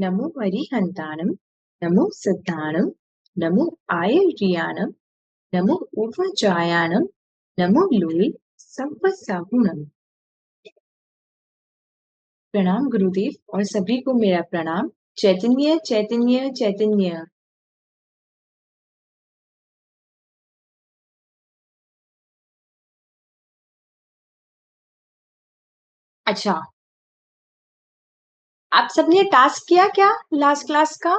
नमो वरिहन्तानं, नमो सिद्धानं, नमो आयुर्यानं, नमो ऊर्ध्वजायानं, नमो लोये संवत्सहुनं। प्रणाम गुरुदेव और सभी को मेरा प्रणाम। चैतन्य चैतन्य चैतन्य। अच्छा, आप सबने टास्क किया क्या लास्ट क्लास का?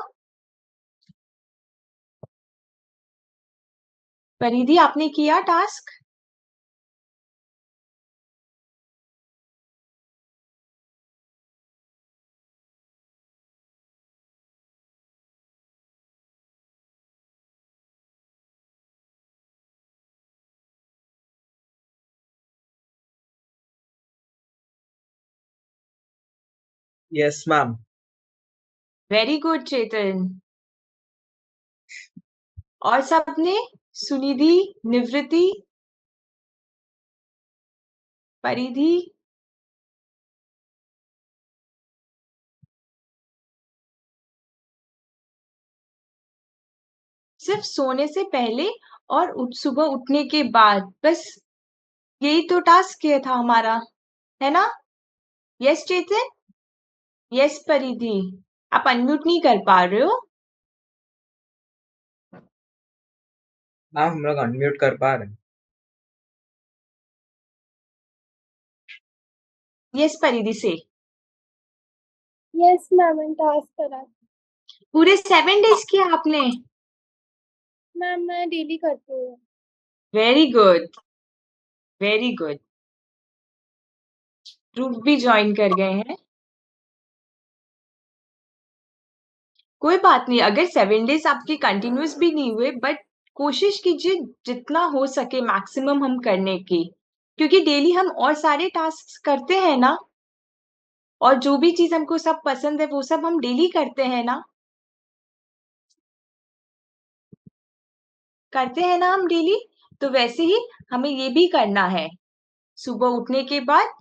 परिधि, आपने किया task? Yes, ma'am. Very good Chetan. और सबने? सुनिधि, निवृत्ति, परिधि? सिर्फ सोने से पहले और सुबह उठने के बाद, बस यही तो टास्क किया था हमारा, है ना? यस चेतन, यस परिधि। आप अनम्यूट नहीं कर पा रहे हो? मैम हम लोग अनम्यूट कर पा रहे हैं। यस परिधि से। यस मैम, टास्क करा। पूरे 7 डेज किया आपने? मैम मैं डेली करती हूँ। Very good, very good. Dhruv भी ज्वाइन कर गए हैं। कोई बात नहीं, अगर 7 डेज आपकी कंटिन्यूअस भी नहीं हुए, बट कोशिश कीजिए जितना हो सके मैक्सिमम हम करने की, क्योंकि डेली हम और सारे टास्क करते हैं ना, और जो भी चीज हमको सब पसंद है वो सब हम डेली करते हैं ना, करते हैं ना हम डेली। तो वैसे ही हमें ये भी करना है। सुबह उठने के बाद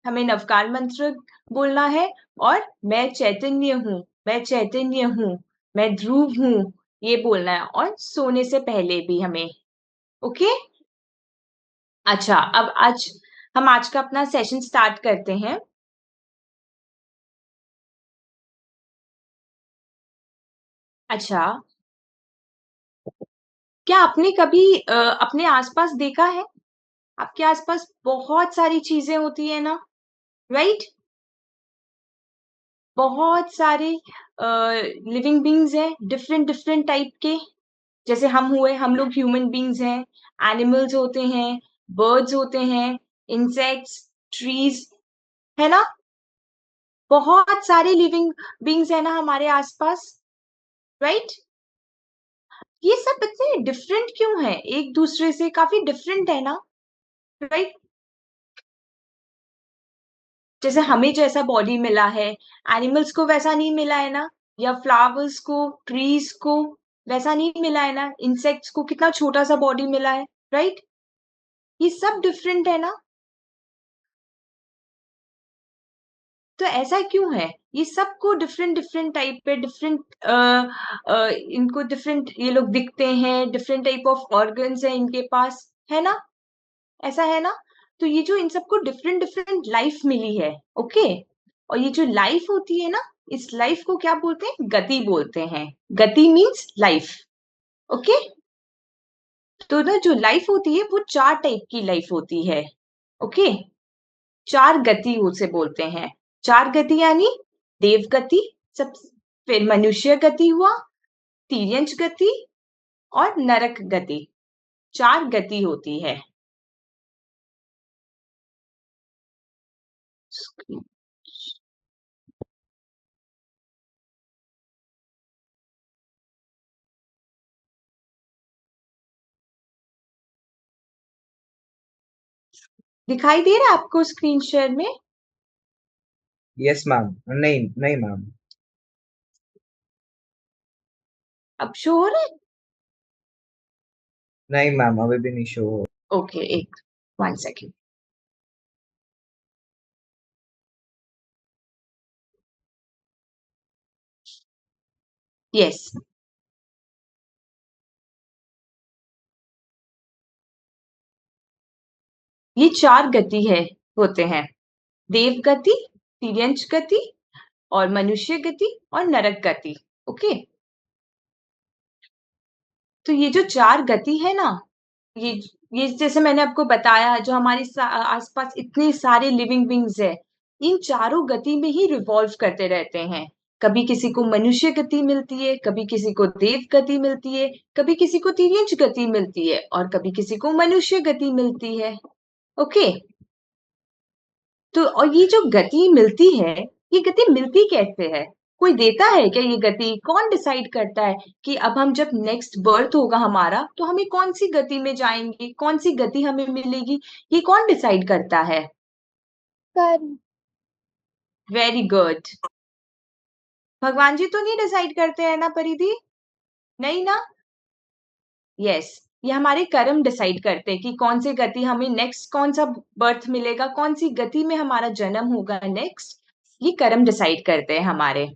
हमें नवकार मंत्र बोलना है, और मैं चैतन्य हूँ, मैं चैतन्य हूँ, मैं ध्रुव हूँ, ये बोलना है, और सोने से पहले भी हमें। ओके? अच्छा, अब आज का अपना सेशन स्टार्ट करते हैं। अच्छा, क्या आपने कभी अपने आसपास देखा है? आपके आसपास बहुत सारी चीजें होती है ना, राइट? बहुत सारे लिविंग बींग्स हैं, डिफरेंट डिफरेंट टाइप के। जैसे हम हुए, हम लोग ह्यूमन बींग्स हैं, एनिमल्स होते हैं, बर्ड्स होते हैं, इंसेक्ट्स, ट्रीज, है ना? बहुत सारे लिविंग बींग्स है ना हमारे आसपास, राइट? ये सब इतने डिफरेंट क्यों है? एक दूसरे से काफी डिफरेंट है ना, राइट? जैसे हमें जैसा बॉडी मिला है, एनिमल्स को वैसा नहीं मिला है ना, या फ्लावर्स को, ट्रीज को वैसा नहीं मिला है ना, इंसेक्ट्स को कितना छोटा सा बॉडी मिला है, राइट? ये सब डिफरेंट है ना। तो ऐसा क्यों है? ये सबको डिफरेंट डिफरेंट टाइप पे डिफरेंट इनको डिफरेंट ये लोग दिखते हैं, डिफरेंट टाइप ऑफ ऑर्गन्स है इनके पास, है ना? ऐसा है ना? तो ये जो इन सबको डिफरेंट डिफरेंट लाइफ मिली है, ओके? और ये जो लाइफ होती है ना, इस लाइफ को क्या बोलते हैं? गति बोलते हैं। गति मीन्स लाइफ, ओके? तो ना जो लाइफ होती है वो 4 टाइप की लाइफ होती है, ओके? 4 गति उसे बोलते हैं। 4 गति यानी देव गति, सब, फिर मनुष्य गति हुआ, तिर्यंच गति और नरक गति। 4 गति होती है। दिखाई दे रहा है आपको स्क्रीन शेयर में? Yes, ma'am. नहीं नहीं मैम। अब शो हो रहा है? नहीं मैम, अभी भी नहीं शो हो। Okay, 1 second. यस। ये 4 गति है होते हैं, देव गति, तिर्यंच गति और मनुष्य गति और नरक गति। ओके, तो ये जो 4 गति है ना, ये ये जैसे मैंने आपको बताया, जो हमारे आसपास इतने सारे लिविंग बींग्स है, इन चारों गति में ही रिवॉल्व करते रहते हैं। कभी किसी को मनुष्य गति मिलती है, कभी किसी को देव गति मिलती है, कभी किसी को तिर्यंच गति मिलती है और कभी किसी को मनुष्य गति मिलती है। ओके, तो और ये जो गति मिलती है, ये गति मिलती कैसे है? कोई देता है क्या ये गति? कौन डिसाइड करता है कि अब हम जब नेक्स्ट बर्थ होगा हमारा, तो हमें कौन सी गति में जाएंगे, कौन सी गति हमें मिलेगी? ये कौन डिसाइड करता है? कर्म। Very good. भगवान जी तो नहीं डिसाइड करते हैं ना परिधि? नहीं ना? यस, ये हमारे कर्म डिसाइड करते हैं कि कौन सी गति हमें नेक्स्ट, कौन सा बर्थ मिलेगा, कौन सी गति में हमारा जन्म होगा नेक्स्ट। ये कर्म डिसाइड करते हैं हमारे।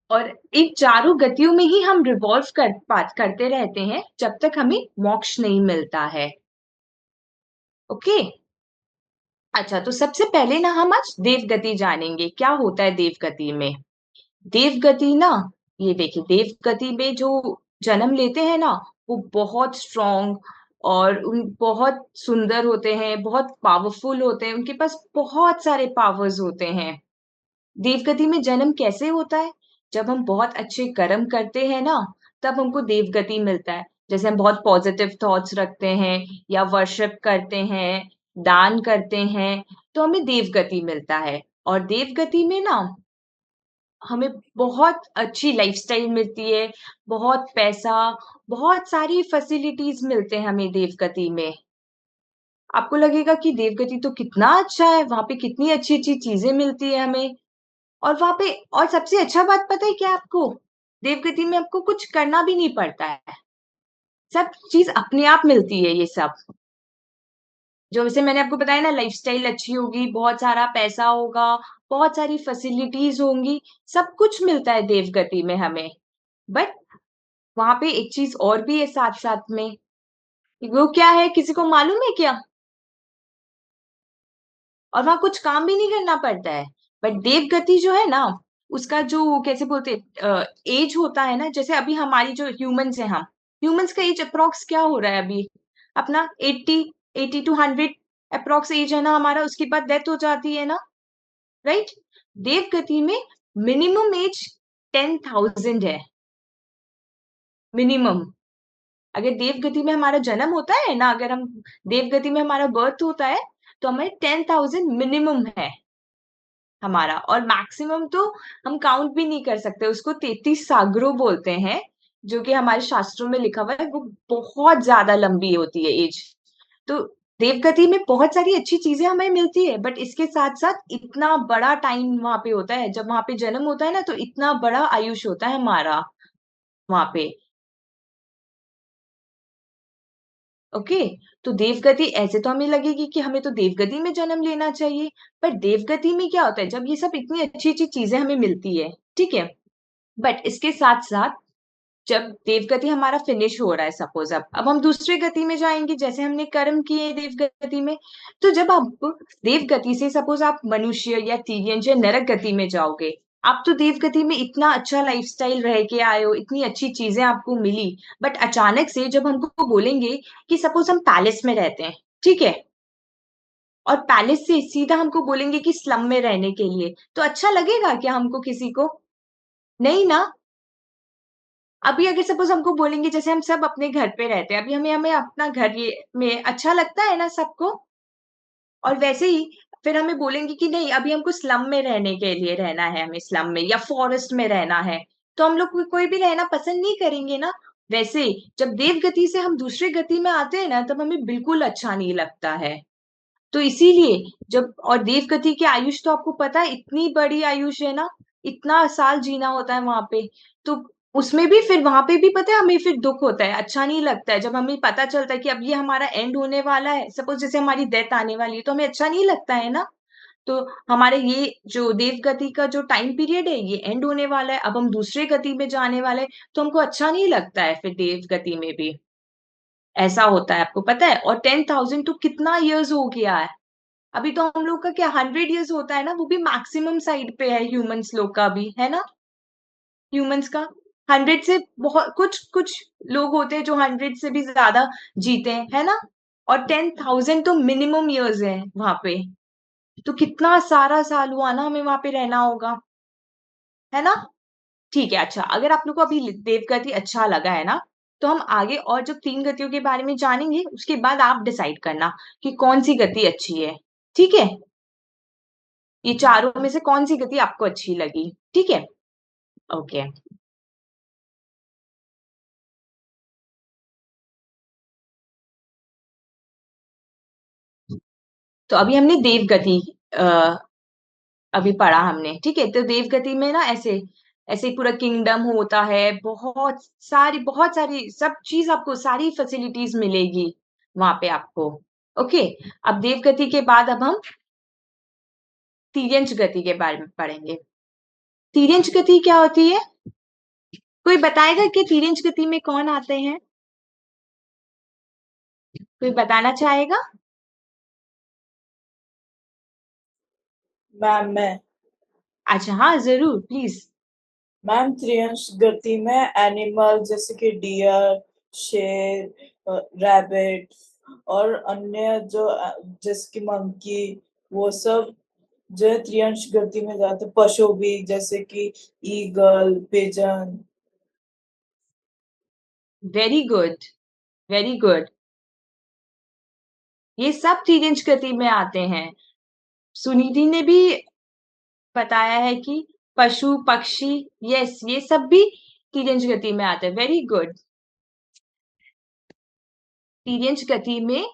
और इन चारों गतियों में ही हम रिवॉल्व करते रहते हैं जब तक हमें मोक्ष नहीं मिलता है। ओके, अच्छा, तो सबसे पहले ना हम आज देव गति जानेंगे, क्या होता है देव गति में। देव गति ना, ये देखिए, देव गति में जो जन्म लेते हैं ना, वो बहुत स्ट्रॉन्ग और उन बहुत सुंदर होते हैं, बहुत पावरफुल होते हैं, उनके पास बहुत सारे पावर्स होते हैं। देवगति में जन्म कैसे होता है? जब हम बहुत अच्छे कर्म करते हैं ना, तब हमको देवगति मिलता है। जैसे हम बहुत पॉजिटिव थॉट्स रखते हैं या वर्शिप करते हैं, दान करते हैं, तो हमें देवगति मिलता है। और देवगति में ना हमें बहुत अच्छी लाइफस्टाइल मिलती है, बहुत पैसा, बहुत सारी फैसिलिटीज मिलते हैं हमें देवगति में। आपको लगेगा कि देवगति तो कितना अच्छा है, वहां पे कितनी अच्छी अच्छी चीजें मिलती है हमें। और वहां पे, और सबसे अच्छा बात पता है क्या आपको? देवगति में आपको कुछ करना भी नहीं पड़ता है, सब चीज अपने आप मिलती है। ये सब जो जैसे मैंने आपको बताया ना, लाइफस्टाइल अच्छी होगी, बहुत सारा पैसा होगा, बहुत सारी फैसिलिटीज होंगी, सब कुछ मिलता है देवगति में हमें। बट वहां पे एक चीज और भी है साथ साथ में। वो क्या है, किसी को मालूम है क्या? और वहां कुछ काम भी नहीं करना पड़ता है। बट देव गति जो है ना, उसका जो कैसे बोलते एज होता है ना, जैसे अभी हमारी जो ह्यूमंस है, हम ह्यूमंस का एज अप्रोक्स क्या हो रहा है अभी? अपना 80 टू 100 अप्रोक्स एज है ना हमारा, उसके बाद डेथ हो जाती है ना, राइट? देव गति में मिनिमम एज 10,000 है, मिनिमम। अगर देव गति में हमारा जन्म होता है ना, अगर हम देव गति में हमारा बर्थ होता है, तो हमें 10,000 मिनिमम है हमारा। और मैक्सिमम तो हम काउंट भी नहीं कर सकते, उसको 33 सागरों बोलते हैं, जो कि हमारे शास्त्रों में लिखा हुआ है। वो बहुत ज्यादा लंबी होती है एज। तो देवगति में बहुत सारी अच्छी चीजें हमें मिलती है, बट इसके साथ साथ इतना बड़ा टाइम वहां पे होता है, जब वहां पे जन्म होता है ना, तो इतना बड़ा आयुष होता है हमारा वहां पे। ओके, तो देवगति ऐसे तो हमें लगेगी कि हमें तो देवगति में जन्म लेना चाहिए, पर देवगति में क्या होता है, जब ये सब इतनी अच्छी अच्छी चीजें हमें मिलती है, ठीक है, बट इसके साथ साथ जब देवगति हमारा फिनिश हो रहा है, सपोज अब हम दूसरे गति में जाएंगे, जैसे हमने कर्म किए देवगति में, तो जब आप देवगति से सपोज आप मनुष्य या तिर्यंच या नरक गति में जाओगे, आप तो देवगति में इतना अच्छा लाइफस्टाइल रह के आए हो, इतनी अच्छी चीजें आपको मिली, बट अचानक से जब हमको बोलेंगे कि सपोज हम पैलेस में रहते हैं, ठीक है, और पैलेस से सीधा हमको बोलेंगे कि स्लम में रहने के लिए, तो अच्छा लगेगा क्या हमको किसी को? नहीं ना। अभी अगर सपोज हमको बोलेंगे, जैसे हम सब अपने घर पे रहते हैं, अभी हमें हमें अपना घर ये में अच्छा लगता है ना सबको, और वैसे ही फिर हमें बोलेंगे कि नहीं, अभी हमको स्लम में रहने के लिए रहना है, हमें स्लम में या फॉरेस्ट में रहना है, तो हम लोग कोई भी रहना पसंद नहीं करेंगे ना। वैसे जब देव गति से हम दूसरे गति में आते हैं ना, तब हमें बिल्कुल अच्छा नहीं लगता है। तो इसीलिए जब, और देव गति की आयुष तो आपको पता है, इतनी बड़ी आयुष है ना, इतना साल जीना होता है वहां पे। तो उसमें भी फिर वहां पे भी पता है, हमें फिर दुख होता है, अच्छा नहीं लगता है, जब हमें पता चलता है कि अब ये हमारा एंड होने वाला है, सपोज जैसे हमारी डेथ आने वाली है, तो हमें अच्छा नहीं लगता है ना। तो हमारे ये जो देव गति का जो टाइम पीरियड है ये एंड होने वाला है, अब हम दूसरे गति में जाने वाले हैं, तो हमको अच्छा नहीं लगता है फिर देव गति में भी ऐसा होता है, आपको पता है। और 10,000 तो कितना इयर्स हो गया है, अभी तो हम लोग का क्या 100 इयर्स होता है ना, वो भी मैक्सिमम साइड पे है ह्यूमंस लोग का भी, है ना। ह्यूमंस का 100 से बहुत कुछ कुछ लोग होते हैं जो 100 से भी ज्यादा जीते हैं, है ना। और 10,000 तो मिनिमम इयर्स है वहां पे, तो कितना सारा साल हुआ ना हमें वहां पे रहना होगा, है ना। ठीक है, अच्छा अगर आप लोग को अभी देव गति अच्छा लगा है ना, तो हम आगे और जब 3 गतियों के बारे में जानेंगे उसके बाद आप डिसाइड करना कि कौन सी गति अच्छी है, ठीक है। ये चारों में से कौन सी गति आपको अच्छी लगी, ठीक है। ओके, तो अभी हमने देव गति अभी पढ़ा हमने, ठीक है। तो देव गति में ना ऐसे ऐसे पूरा किंगडम होता है, बहुत सारी सब चीज आपको सारी फैसिलिटीज मिलेगी वहां पे आपको। ओके, अब देव गति के बाद अब हम तिर्यंच गति के बारे में पढ़ेंगे। तिर्यंच गति क्या होती है, कोई बताएगा कि तिर्यंच गति में कौन आते हैं, कोई बताना चाहेगा। मैम मैं अच्छा हाँ जरूर प्लीज। मैम त्रियांश गति में एनिमल जैसे कि डियर, शेर, रैबिट और अन्य जो जैसे कि मंकी, वो सब जो है त्रियांश गति में जाते। पशु भी जैसे कि eagle, pigeon. Very good, very good, ये सब तिर्यंच गति में आते हैं। सुनिधि ने भी बताया है कि पशु पक्षी, यस ये सब भी तिर्यंच गति में आते हैं, वेरी गुड। तिर्यंच गति में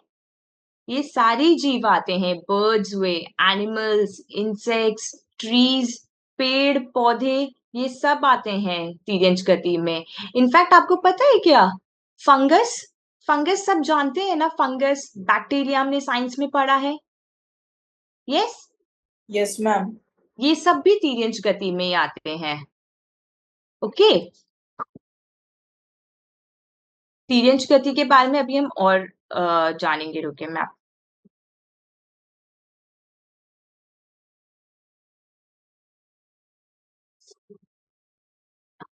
ये सारे जीव आते हैं, बर्ड्स हुए, एनिमल्स, इंसेक्ट्स, ट्रीज, पेड़ पौधे, ये सब आते हैं तिर्यंच गति में। इनफैक्ट आपको पता है क्या, फंगस, फंगस सब जानते हैं ना, फंगस बैक्टीरिया हमने साइंस में पढ़ा है, यस। Yes ma'am. ये सब भी तिर्यंच गति में ही आते हैं, ओके। तिर्यंच गति के बारे में अभी हम और जानेंगे, रुके मैं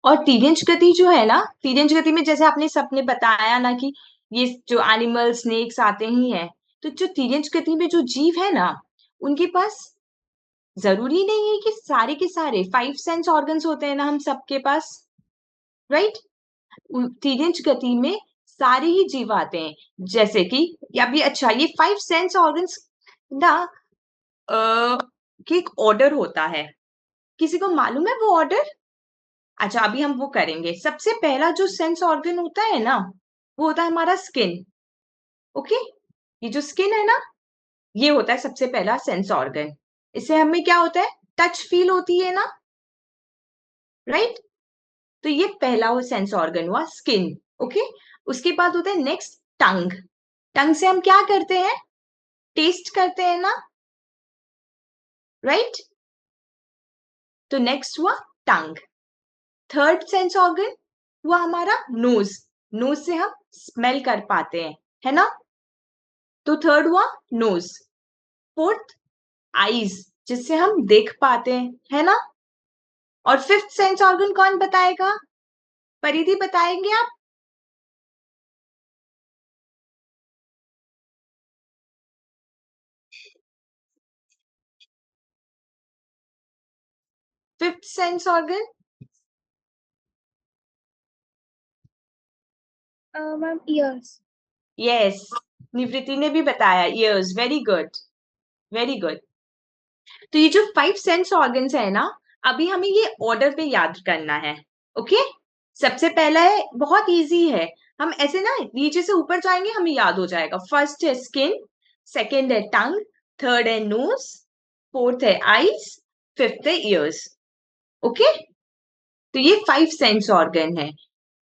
और तिर्यंच गति जो है ना, तिर्यंच गति में जैसे आपने सबने बताया ना कि ये जो एनिमल स्नेक्स आते ही हैं, तो जो तिर्यंच गति में जो जीव है ना, उनके पास जरूरी नहीं है कि सारे के सारे 5 सेंस ऑर्गन्स होते हैं ना हम सबके पास, राइट। तिर्यंच गति में सारे ही जीव आते हैं, जैसे कि या भी अच्छा ये 5 सेंस ऑर्गन्स ना कि एक ऑर्डर होता है, किसी को मालूम है वो ऑर्डर। अच्छा अभी हम वो करेंगे, सबसे पहला जो सेंस ऑर्गन होता है ना, वो होता है हमारा स्किन, ओके। ये जो स्किन है ना, ये होता है सबसे पहला सेंस ऑर्गन। इससे हमें क्या होता है, टच फील होती है ना, राइट। तो ये पहला वो सेंस ऑर्गन हुआ स्किन, ओके। उसके बाद होता है नेक्स्ट टंग, टंग से हम क्या करते हैं, टेस्ट करते हैं ना, राइट। तो नेक्स्ट हुआ टंग। थर्ड सेंस ऑर्गन हुआ हमारा नोज, नोज से हम स्मेल कर पाते हैं, है ना। तो थर्ड हुआ नोज। फोर्थ आईज, जिससे हम देख पाते हैं, है ना। और फिफ्थ सेंस ऑर्गन कौन बताएगा, परिधि बताएंगे आप। Fifth sense organ, ma'am years. Yes, निवृत्ति ने भी बताया, years, very good, very good. तो ये जो 5 सेंस ऑर्गन्स है ना, अभी हमें ये ऑर्डर पे याद करना है, ओके। सबसे पहला है, बहुत इजी है, हम ऐसे ना नीचे से ऊपर जाएंगे हमें याद हो जाएगा। फर्स्ट है स्किन, सेकंड है टंग, थर्ड है नोज, फोर्थ है आईज, फिफ्थ है ईयर्स, ओके। तो ये 5 सेंस ऑर्गन है।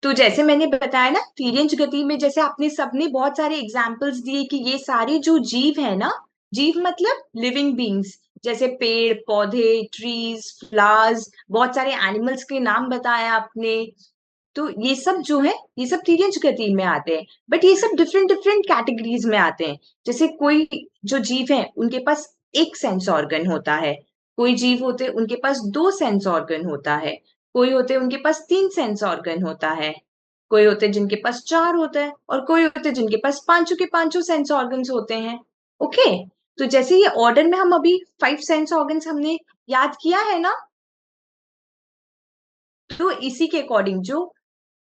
तो जैसे मैंने बताया ना, तिर्यंच गति में जैसे आपने सबने बहुत सारे एग्जाम्पल्स दिए कि ये सारे जो जीव है ना, जीव मतलब लिविंग बींग्स, जैसे पेड़ पौधे, ट्रीज, फ्लावर्स, बहुत सारे एनिमल्स के नाम बताया आपने। तो ये सब जो है, ये सब तिर्यंच गति में आते हैं, बट ये सब डिफरेंट डिफरेंट कैटेगरीज में आते हैं। जैसे कोई जो जीव है उनके पास एक सेंस ऑर्गन होता है, कोई जीव होते हैं उनके पास दो सेंस ऑर्गन होता है, कोई होते हैं उनके पास तीन सेंस ऑर्गन होता है, कोई होते हैं जिनके पास चार होता है, और कोई होते हैं जिनके पास पांचों के पांचों सेंस ऑर्गन्स होते हैं। ओके, तो जैसे ये ऑर्डर में हम अभी 5 सेंस ऑर्गन्स हमने याद किया है ना, तो इसी के अकॉर्डिंग जो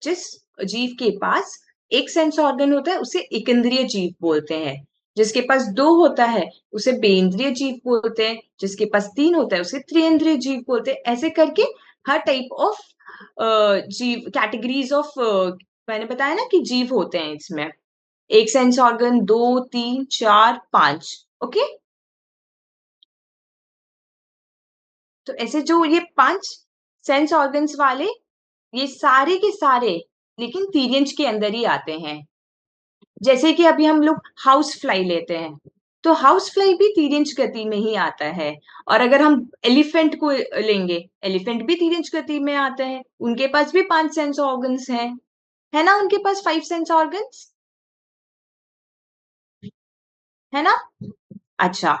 जिस जीव के पास एक सेंस ऑर्गन होता है उसे एकेंद्रीय जीव बोलते हैं, जिसके पास दो होता है उसे बेंद्रिय जीव बोलते हैं, जिसके पास तीन होता है उसे त्रिएंद्रिय जीव बोलते हैं। ऐसे करके हर टाइप ऑफ जीव, कैटेगरीज ऑफ, मैंने बताया ना कि जीव होते हैं इसमें, एक सेंस ऑर्गन, दो, तीन, चार, पांच। ओके, तो ऐसे जो ये पांच सेंस ऑर्गन्स वाले, ये सारे के सारे लेकिन तिर्यंच के अंदर ही आते हैं। जैसे कि अभी हम लोग हाउस फ्लाई लेते हैं, तो हाउस फ्लाई भी तिर्यंच गति में ही आता है। और अगर हम एलिफेंट को लेंगे, एलिफेंट भी तिर्यंच गति में आता है, उनके पास भी 5 सेंस ऑर्गन्स हैं, है ना, उनके पास 5 सेंस ऑर्गन्स है ना। अच्छा,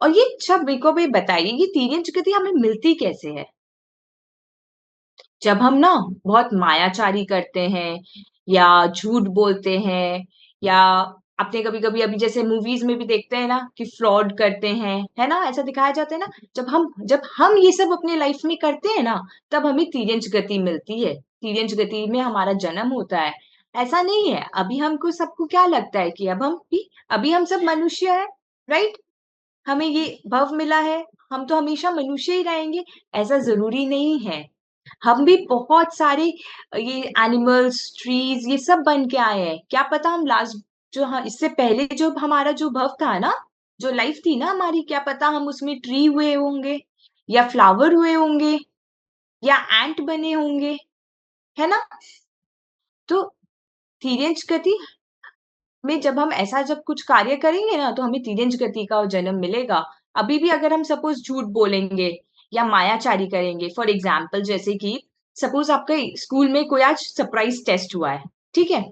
और ये सब मेरे को भी बताइए, ये तिर्यंच गति हमें मिलती कैसे है? जब हम ना बहुत मायाचारी करते हैं, या झूठ बोलते हैं, या आपने कभी कभी अभी जैसे मूवीज में भी देखते हैं ना कि फ्रॉड करते हैं, है ना, ऐसा दिखाया जाता है ना। जब हम ये सब अपने लाइफ में करते हैं ना, तब हमें तिर्यंच गति मिलती है, तिर्यंच गति में हमारा जन्म होता है। ऐसा नहीं है अभी हमको सबको क्या लगता है कि अभी हम सब मनुष्य है, राइट, हमें ये भव मिला है, हम तो हमेशा मनुष्य ही रहेंगे। ऐसा जरूरी नहीं है, हम भी बहुत सारे ये एनिमल्स, ट्रीज, ये सब बन के आए हैं। क्या पता हम लास्ट जो, हाँ, इससे पहले जो हमारा जो भव था ना, जो लाइफ थी ना हमारी, क्या पता हम उसमें ट्री हुए होंगे, या फ्लावर हुए होंगे, या एंट बने होंगे, है ना। तो तिर्यंच गति में जब हम ऐसा जब कुछ कार्य करेंगे ना, तो हमें तिर्यंच गति का जन्म मिलेगा। अभी भी अगर हम सपोज झूठ बोलेंगे या मायाचारी करेंगे, फॉर एग्जाम्पल जैसे कि सपोज आपके स्कूल में कोई आज सरप्राइज टेस्ट हुआ है, ठीक है,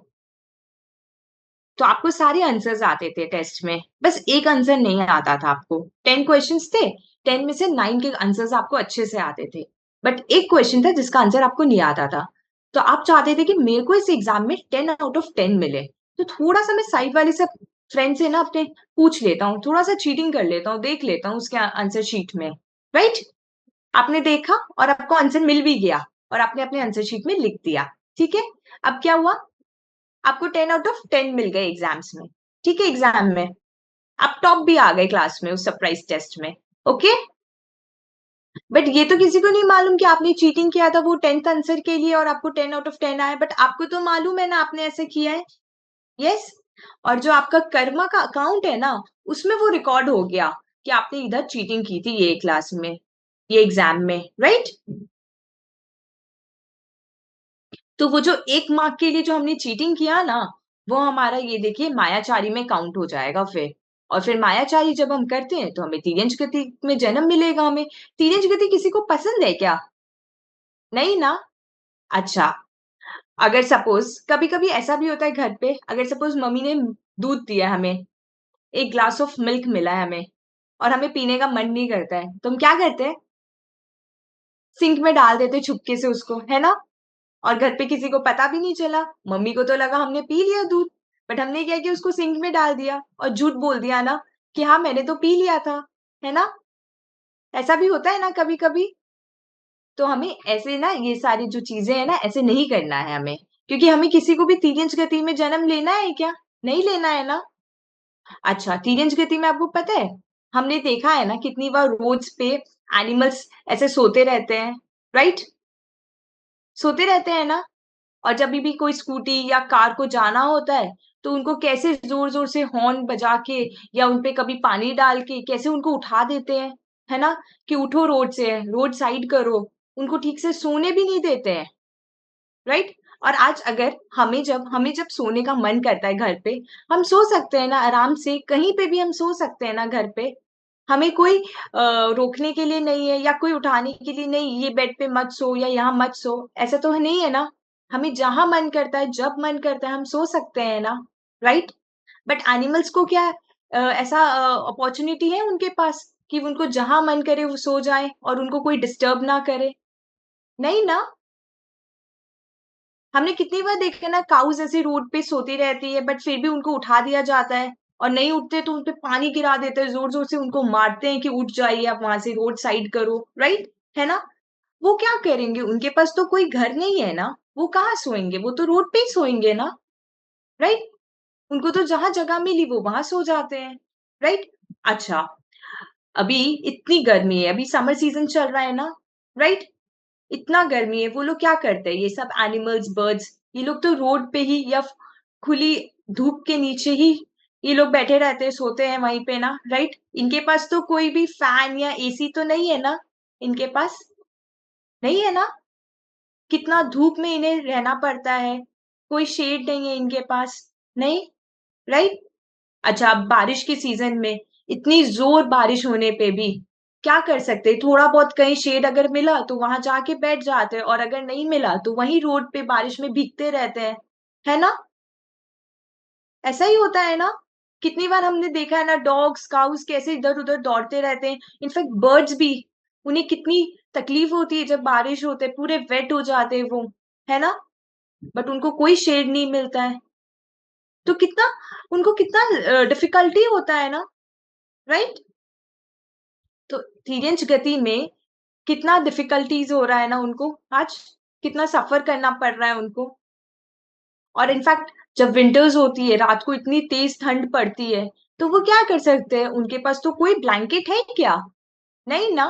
तो आपको सारे आंसर्स आते थे टेस्ट में, बस एक आंसर नहीं आता था आपको। 10 क्वेश्चंस थे, 10 में से 9 के आंसर्स आपको अच्छे से आते थे, बट एक क्वेश्चन था जिसका आंसर आपको नहीं आता था। तो आप चाहते थे कि मेरे को इस एग्जाम में 10 आउट ऑफ 10 मिले, तो थोड़ा सा मैं साइड वाले से फ्रेंड से ना अपने पूछ लेता हूँ, थोड़ा सा चीटिंग कर लेता हूँ, देख लेता हूँ उसके आंसर शीट में, राइट। आपने देखा और आपको आंसर मिल भी गया, और आपने अपने आंसर शीट में लिख दिया, ठीक है। अब क्या हुआ, आपको 10 आउट ऑफ 10 मिल गए एग्जाम्स में, ठीक है, एग्जाम में आप टॉप भी आ गए क्लास में उस सरप्राइज टेस्ट में। ओके, बट ये तो किसी को नहीं मालूम कि आपने चीटिंग किया था वो 10th आंसर के लिए, और आपको 10 आउट ऑफ 10 आया, बट आपको तो मालूम है ना आपने ऐसे किया है। यस, और जो आपका कर्मा का अकाउंट है ना, उसमें वो रिकॉर्ड हो गया कि आपने इधर चीटिंग की थी ये क्लास में, ये एग्जाम में, राइट। तो वो जो 1 मार्क के लिए जो हमने चीटिंग किया ना, वो हमारा ये देखिए मायाचारी में काउंट हो जाएगा फिर। और फिर मायाचारी जब हम करते हैं तो हमें तिर्यंच गति में जन्म मिलेगा। हमें तिर्यंच गति किसी को पसंद है क्या? नहीं ना। अच्छा, अगर सपोज कभी कभी ऐसा भी होता है घर पे, अगर सपोज मम्मी ने दूध दिया हमें, एक ग्लास ऑफ मिल्क मिला है हमें, और हमें पीने का मन नहीं करता है, तो हम क्या करते हैं, सिंक में डाल देते छुपके से उसको, है ना। और घर पे किसी को पता भी नहीं चला, मम्मी को तो लगा हमने पी लिया दूध, बट हमने क्या किया, उसको सिंक में डाल दिया और झूठ बोल दिया ना कि हाँ मैंने तो पी लिया था, है ना। ऐसा भी होता है ना कभी कभी। तो हमें ऐसे ना ये सारी जो चीजें है ना, ऐसे नहीं करना है हमें, क्योंकि हमें किसी को भी तिर्यंच गति में जन्म लेना है क्या? नहीं लेना है ना। अच्छा, तिर्यंच गति में आपको पता है, हमने देखा है ना कितनी बार रोड्स पे एनिमल्स ऐसे सोते रहते हैं, राइट, सोते रहते हैं ना। और जब भी कोई स्कूटी या कार को जाना होता है, तो उनको कैसे जोर जोर से हॉर्न बजा के, या उनपे कभी पानी डाल के कैसे उनको उठा देते हैं, है ना, कि उठो रोड से, रोड साइड करो, उनको ठीक से सोने भी नहीं देते हैं, राइट। और आज अगर हमें जब सोने का मन करता है घर पे, हम सो सकते हैं ना आराम से, कहीं पे भी हम सो सकते हैं ना घर पे, हमें कोई रोकने के लिए नहीं है या कोई उठाने के लिए नहीं, ये बेड पे मत सो या यहाँ मत सो, ऐसा तो नहीं है ना। हमें जहां मन करता है, जब मन करता है, हम सो सकते हैं ना, राइट। बट एनिमल्स को क्या ऐसा अपॉर्चुनिटी है उनके पास कि उनको जहां मन करे वो सो जाए और उनको कोई डिस्टर्ब ना करे? नहीं ना। हमने कितनी बार देखा ना, काउज ऐसे रोड पे सोती रहती है बट फिर भी उनको उठा दिया जाता है, और नहीं उठते तो उनपे पानी गिरा देते हैं, जोर जोर से उनको मारते हैं कि उठ जाइए, आप वहां से रोड साइड करो, राइट, है ना। वो क्या करेंगे, उनके पास तो कोई घर नहीं है ना, वो कहाँ सोएंगे, वो तो रोड पे ही सोएंगे ना, राइट। उनको तो जहां जगह मिली वो वहां सो जाते हैं, राइट। अच्छा, अभी इतनी गर्मी है, अभी समर सीजन चल रहा है ना, राइट। इतना गर्मी है, वो लोग क्या करते हैं, ये सब एनिमल्स, बर्ड्स, ये लोग तो रोड पे ही या खुली धूप के नीचे ही ये लोग बैठे रहते हैं, सोते हैं वहीं पे ना, राइट। इनके पास तो कोई भी फैन या एसी तो नहीं है ना, इनके पास नहीं है ना। कितना धूप में इन्हें रहना पड़ता है, कोई शेड नहीं है इनके पास, नहीं, राइट। अच्छा, अब बारिश के सीजन में इतनी जोर बारिश होने पे भी क्या कर सकते हैं, थोड़ा बहुत कहीं शेड अगर मिला तो वहां जाके बैठ जाते हैं, और अगर नहीं मिला तो वहीं रोड पे बारिश में भीगते रहते हैं, है ना। ऐसा ही होता है ना। कितनी बार हमने देखा है ना, डॉग्स, काउस कैसे इधर उधर दौड़ते रहते हैं, इनफैक्ट बर्ड्स भी, उन्हें कितनी तकलीफ होती है जब बारिश होते है, पूरे वेट हो जाते हैं वो, है ना। बट उनको कोई शेड नहीं मिलता है, तो कितना उनको कितना डिफिकल्टी होता है ना, राइट। तो 3 इंच गति में कितना डिफिकल्टीज हो रहा है ना उनको आज, कितना सफर करना पड़ रहा है उनको। और इनफैक्ट जब विंटर्स होती है, रात को इतनी तेज ठंड पड़ती है, तो वो क्या कर सकते हैं, उनके पास तो कोई ब्लैंकेट है क्या, नहीं ना।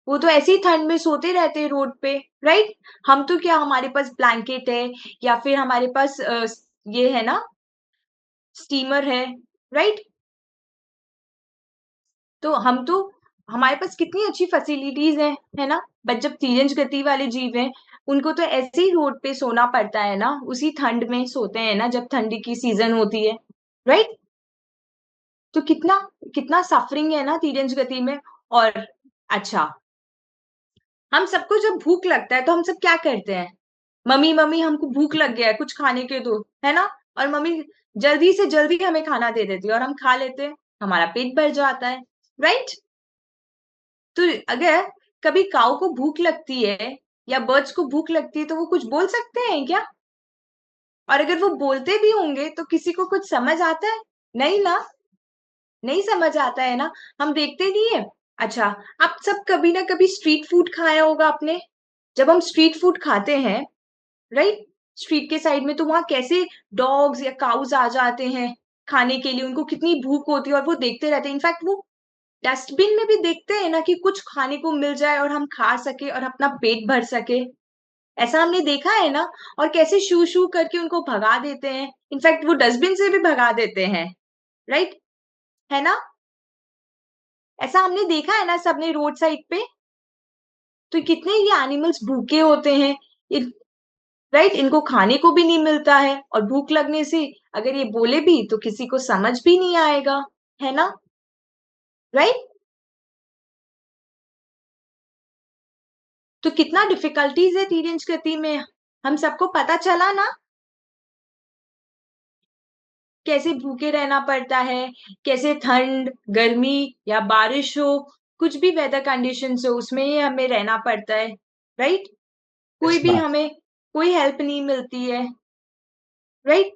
वो तो ऐसी ठंड में सोते रहते हैं रोड पे, राइट। हम तो क्या, हमारे पास ब्लैंकेट है या फिर हमारे पास ये है ना, स्टीमर है, राइट। तो हम तो, हमारे पास कितनी अच्छी फैसिलिटीज है ना। बट जब 3 इंच गति वाले जीव हैं, उनको तो ऐसे ही रोड पे सोना पड़ता है ना, उसी ठंड में सोते हैं ना जब ठंडी की सीजन होती है, राइट। तो कितना कितना सफरिंग है ना 3 इंच गति में। और अच्छा, हम सबको जब भूख लगता है तो हम सब क्या करते हैं, मम्मी मम्मी हमको भूख लग गया है, कुछ खाने के दो, है ना। और मम्मी जल्दी से जल्दी हमें खाना दे देती है और हम खा लेते हैं, हमारा पेट भर जाता है, राइट। तो अगर कभी काऊ को भूख लगती है या बर्ड्स को भूख लगती है तो वो कुछ बोल सकते हैं क्या? और अगर वो बोलते भी होंगे तो किसी को कुछ समझ आता है? नहीं ना, नहीं समझ आता है ना। हम देखते नहीं है। अच्छा, आप सब कभी ना कभी स्ट्रीट फूड खाया होगा आपने। जब हम स्ट्रीट फूड खाते हैं, राइट, स्ट्रीट के साइड में, तो वहां कैसे डॉग्स या काउज आ जाते हैं खाने के लिए, उनको कितनी भूख होती है और वो देखते रहते हैं। इनफैक्ट वो डस्टबिन में भी देखते हैं ना कि कुछ खाने को मिल जाए और हम खा सके और अपना पेट भर सके। ऐसा हमने देखा है ना। और कैसे शू शू करके उनको भगा देते हैं, इनफैक्ट वो डस्टबिन से भी भगा देते हैं, राइट, है ना। ऐसा हमने देखा है ना सबने रोड साइड पे। तो कितने ये एनिमल्स भूखे होते हैं, राइट। इनको खाने को भी नहीं मिलता है और भूख लगने से अगर ये बोले भी तो किसी को समझ भी नहीं आएगा, है ना, राइट। तो कितना डिफिकल्टीज है 3 इंच गति में, हम सबको पता चला ना, कैसे भूखे रहना पड़ता है, कैसे ठंड, गर्मी या बारिश हो, कुछ भी वेदर कंडीशंस हो उसमें ही हमें रहना पड़ता है, राइट। कोई यस भी मैम। हमें कोई हेल्प नहीं मिलती है, राइट।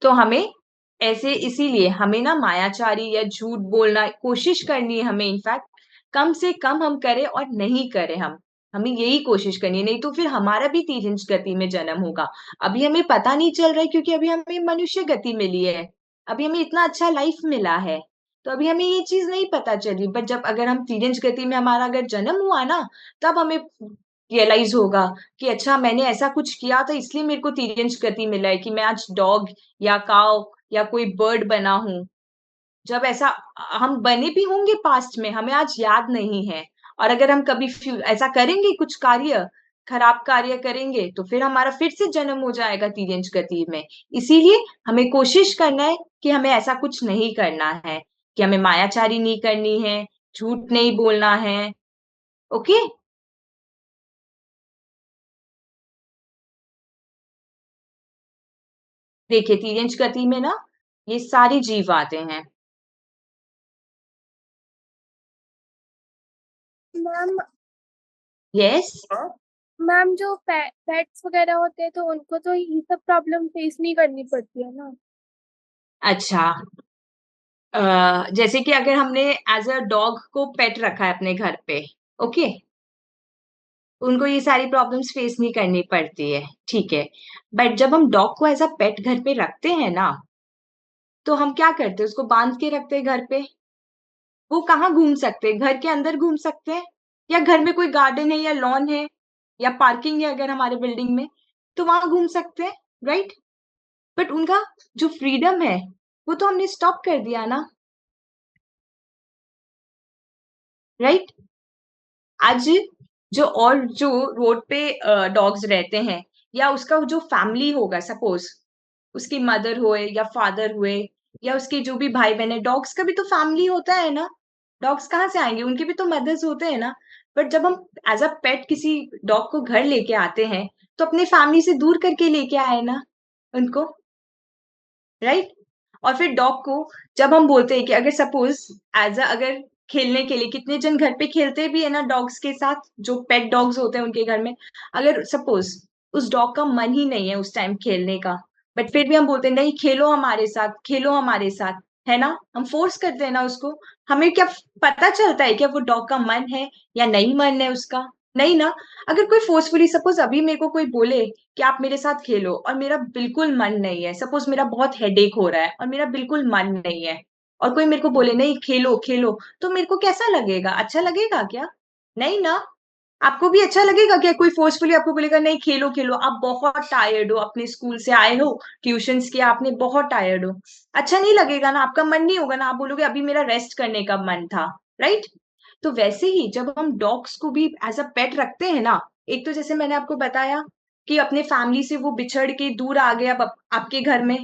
तो हमें ऐसे, इसीलिए हमें ना मायाचारी या झूठ बोलना कोशिश करनी है हमें, इनफैक्ट कम से कम हम करें और नहीं करें हम, हमें यही कोशिश करनी है, नहीं तो फिर हमारा भी 3 इंच गति में जन्म होगा। अभी हमें पता नहीं चल रहा है क्योंकि अभी हमें मनुष्य गति मिली है, अभी हमें इतना अच्छा लाइफ मिला है, तो अभी हमें ये चीज नहीं पता चली। बट जब अगर हम 3 इंच गति में हमारा अगर जन्म हुआ ना, तब हमें रियलाइज होगा कि अच्छा, मैंने ऐसा कुछ किया था इसलिए मेरे को 3 इंच गति मिला है कि मैं आज डॉग या काव या कोई बर्ड बना हूं। जब ऐसा हम बने भी होंगे पास्ट में, हमें आज याद नहीं है। और अगर हम कभी ऐसा करेंगे कुछ कार्य, खराब कार्य करेंगे तो फिर हमारा फिर से जन्म हो जाएगा तिर्यंच गति में। इसीलिए हमें कोशिश करना है कि हमें ऐसा कुछ नहीं करना है, कि हमें मायाचारी नहीं करनी है, झूठ नहीं बोलना है। ओके। देखिए तिर्यंच गति में ना ये सारे जीव आते हैं। Ma'am yes. मैम जो पेट्स वगैरह होते हैं तो उनको तो ये सब प्रॉब्लम फेस नहीं करनी पड़ती है ना। अच्छा, जैसे कि अगर हमने एज अ डॉग को पेट रखा है अपने घर पे, ओके, उनको ये सारी प्रॉब्लम्स फेस नहीं करनी पड़ती है, ठीक है। बट जब हम डॉग को एज अ पेट घर पे रखते हैं ना, तो हम क्या करते हैं, उसको बांध के रखते हैं घर पे। वो कहाँ घूम सकते हैं? घर के अंदर घूम सकते हैं, या घर में कोई गार्डन है या लॉन है या पार्किंग है अगर हमारे बिल्डिंग में, तो वहां घूम सकते हैं, राइट। बट उनका जो फ्रीडम है वो तो हमने स्टॉप कर दिया ना, राइट। आज जो रोड पे डॉग्स रहते हैं, या उसका जो फैमिली होगा, सपोज उसकी मदर हुए या फादर हुए, या उसके जो भी भाई बहन है, डॉग्स का भी तो फैमिली होता है ना। डॉग्स कहाँ से आएंगे? उनके भी तो मदर्स होते हैं ना। बट जब हम एज अ पेट किसी डॉग को घर लेके आते हैं, तो अपने फैमिली से दूर करके लेके आए ना उनको, राइट। और फिर डॉग को जब हम बोलते हैं कि अगर सपोज एज अ अगर खेलने के लिए, कितने जन घर पे खेलते भी है ना डॉग्स के साथ, जो पेट डॉग्स होते हैं उनके घर में, अगर सपोज उस डॉग का मन ही नहीं है उस टाइम खेलने का, बट फिर भी हम बोलते हैं नहीं खेलो हमारे साथ, खेलो हमारे साथ, है ना, हम फोर्स करते हैं ना उसको। हमें क्या पता चलता है क्या वो डॉग का मन है या नहीं मन है उसका? नहीं ना। अगर कोई फोर्सफुली, सपोज अभी मेरे को कोई बोले कि आप मेरे साथ खेलो, और मेरा बिल्कुल मन नहीं है, सपोज मेरा बहुत हेडेक हो रहा है और मेरा बिल्कुल मन नहीं है, और कोई मेरे को बोले नहीं खेलो खेलो, तो मेरे को कैसा लगेगा? अच्छा लगेगा क्या? नहीं ना। आपको भी अच्छा लगेगा क्या कोई फोर्सफुली आपको बोलेगा नहीं खेलो खेलो, आप बहुत टायर्ड हो, अपने स्कूल से आए हो, ट्यूशंस किया आपने, बहुत टायर्ड हो, अच्छा नहीं लगेगा ना, आपका मन नहीं होगा ना, आप बोलोगे अभी मेरा रेस्ट करने का मन था, राइट। तो वैसे ही जब हम डॉग्स को भी एज अ पेट रखते हैं ना, एक तो जैसे मैंने आपको बताया कि अपने फैमिली से वो बिछड़ के दूर आ गया आपके घर में,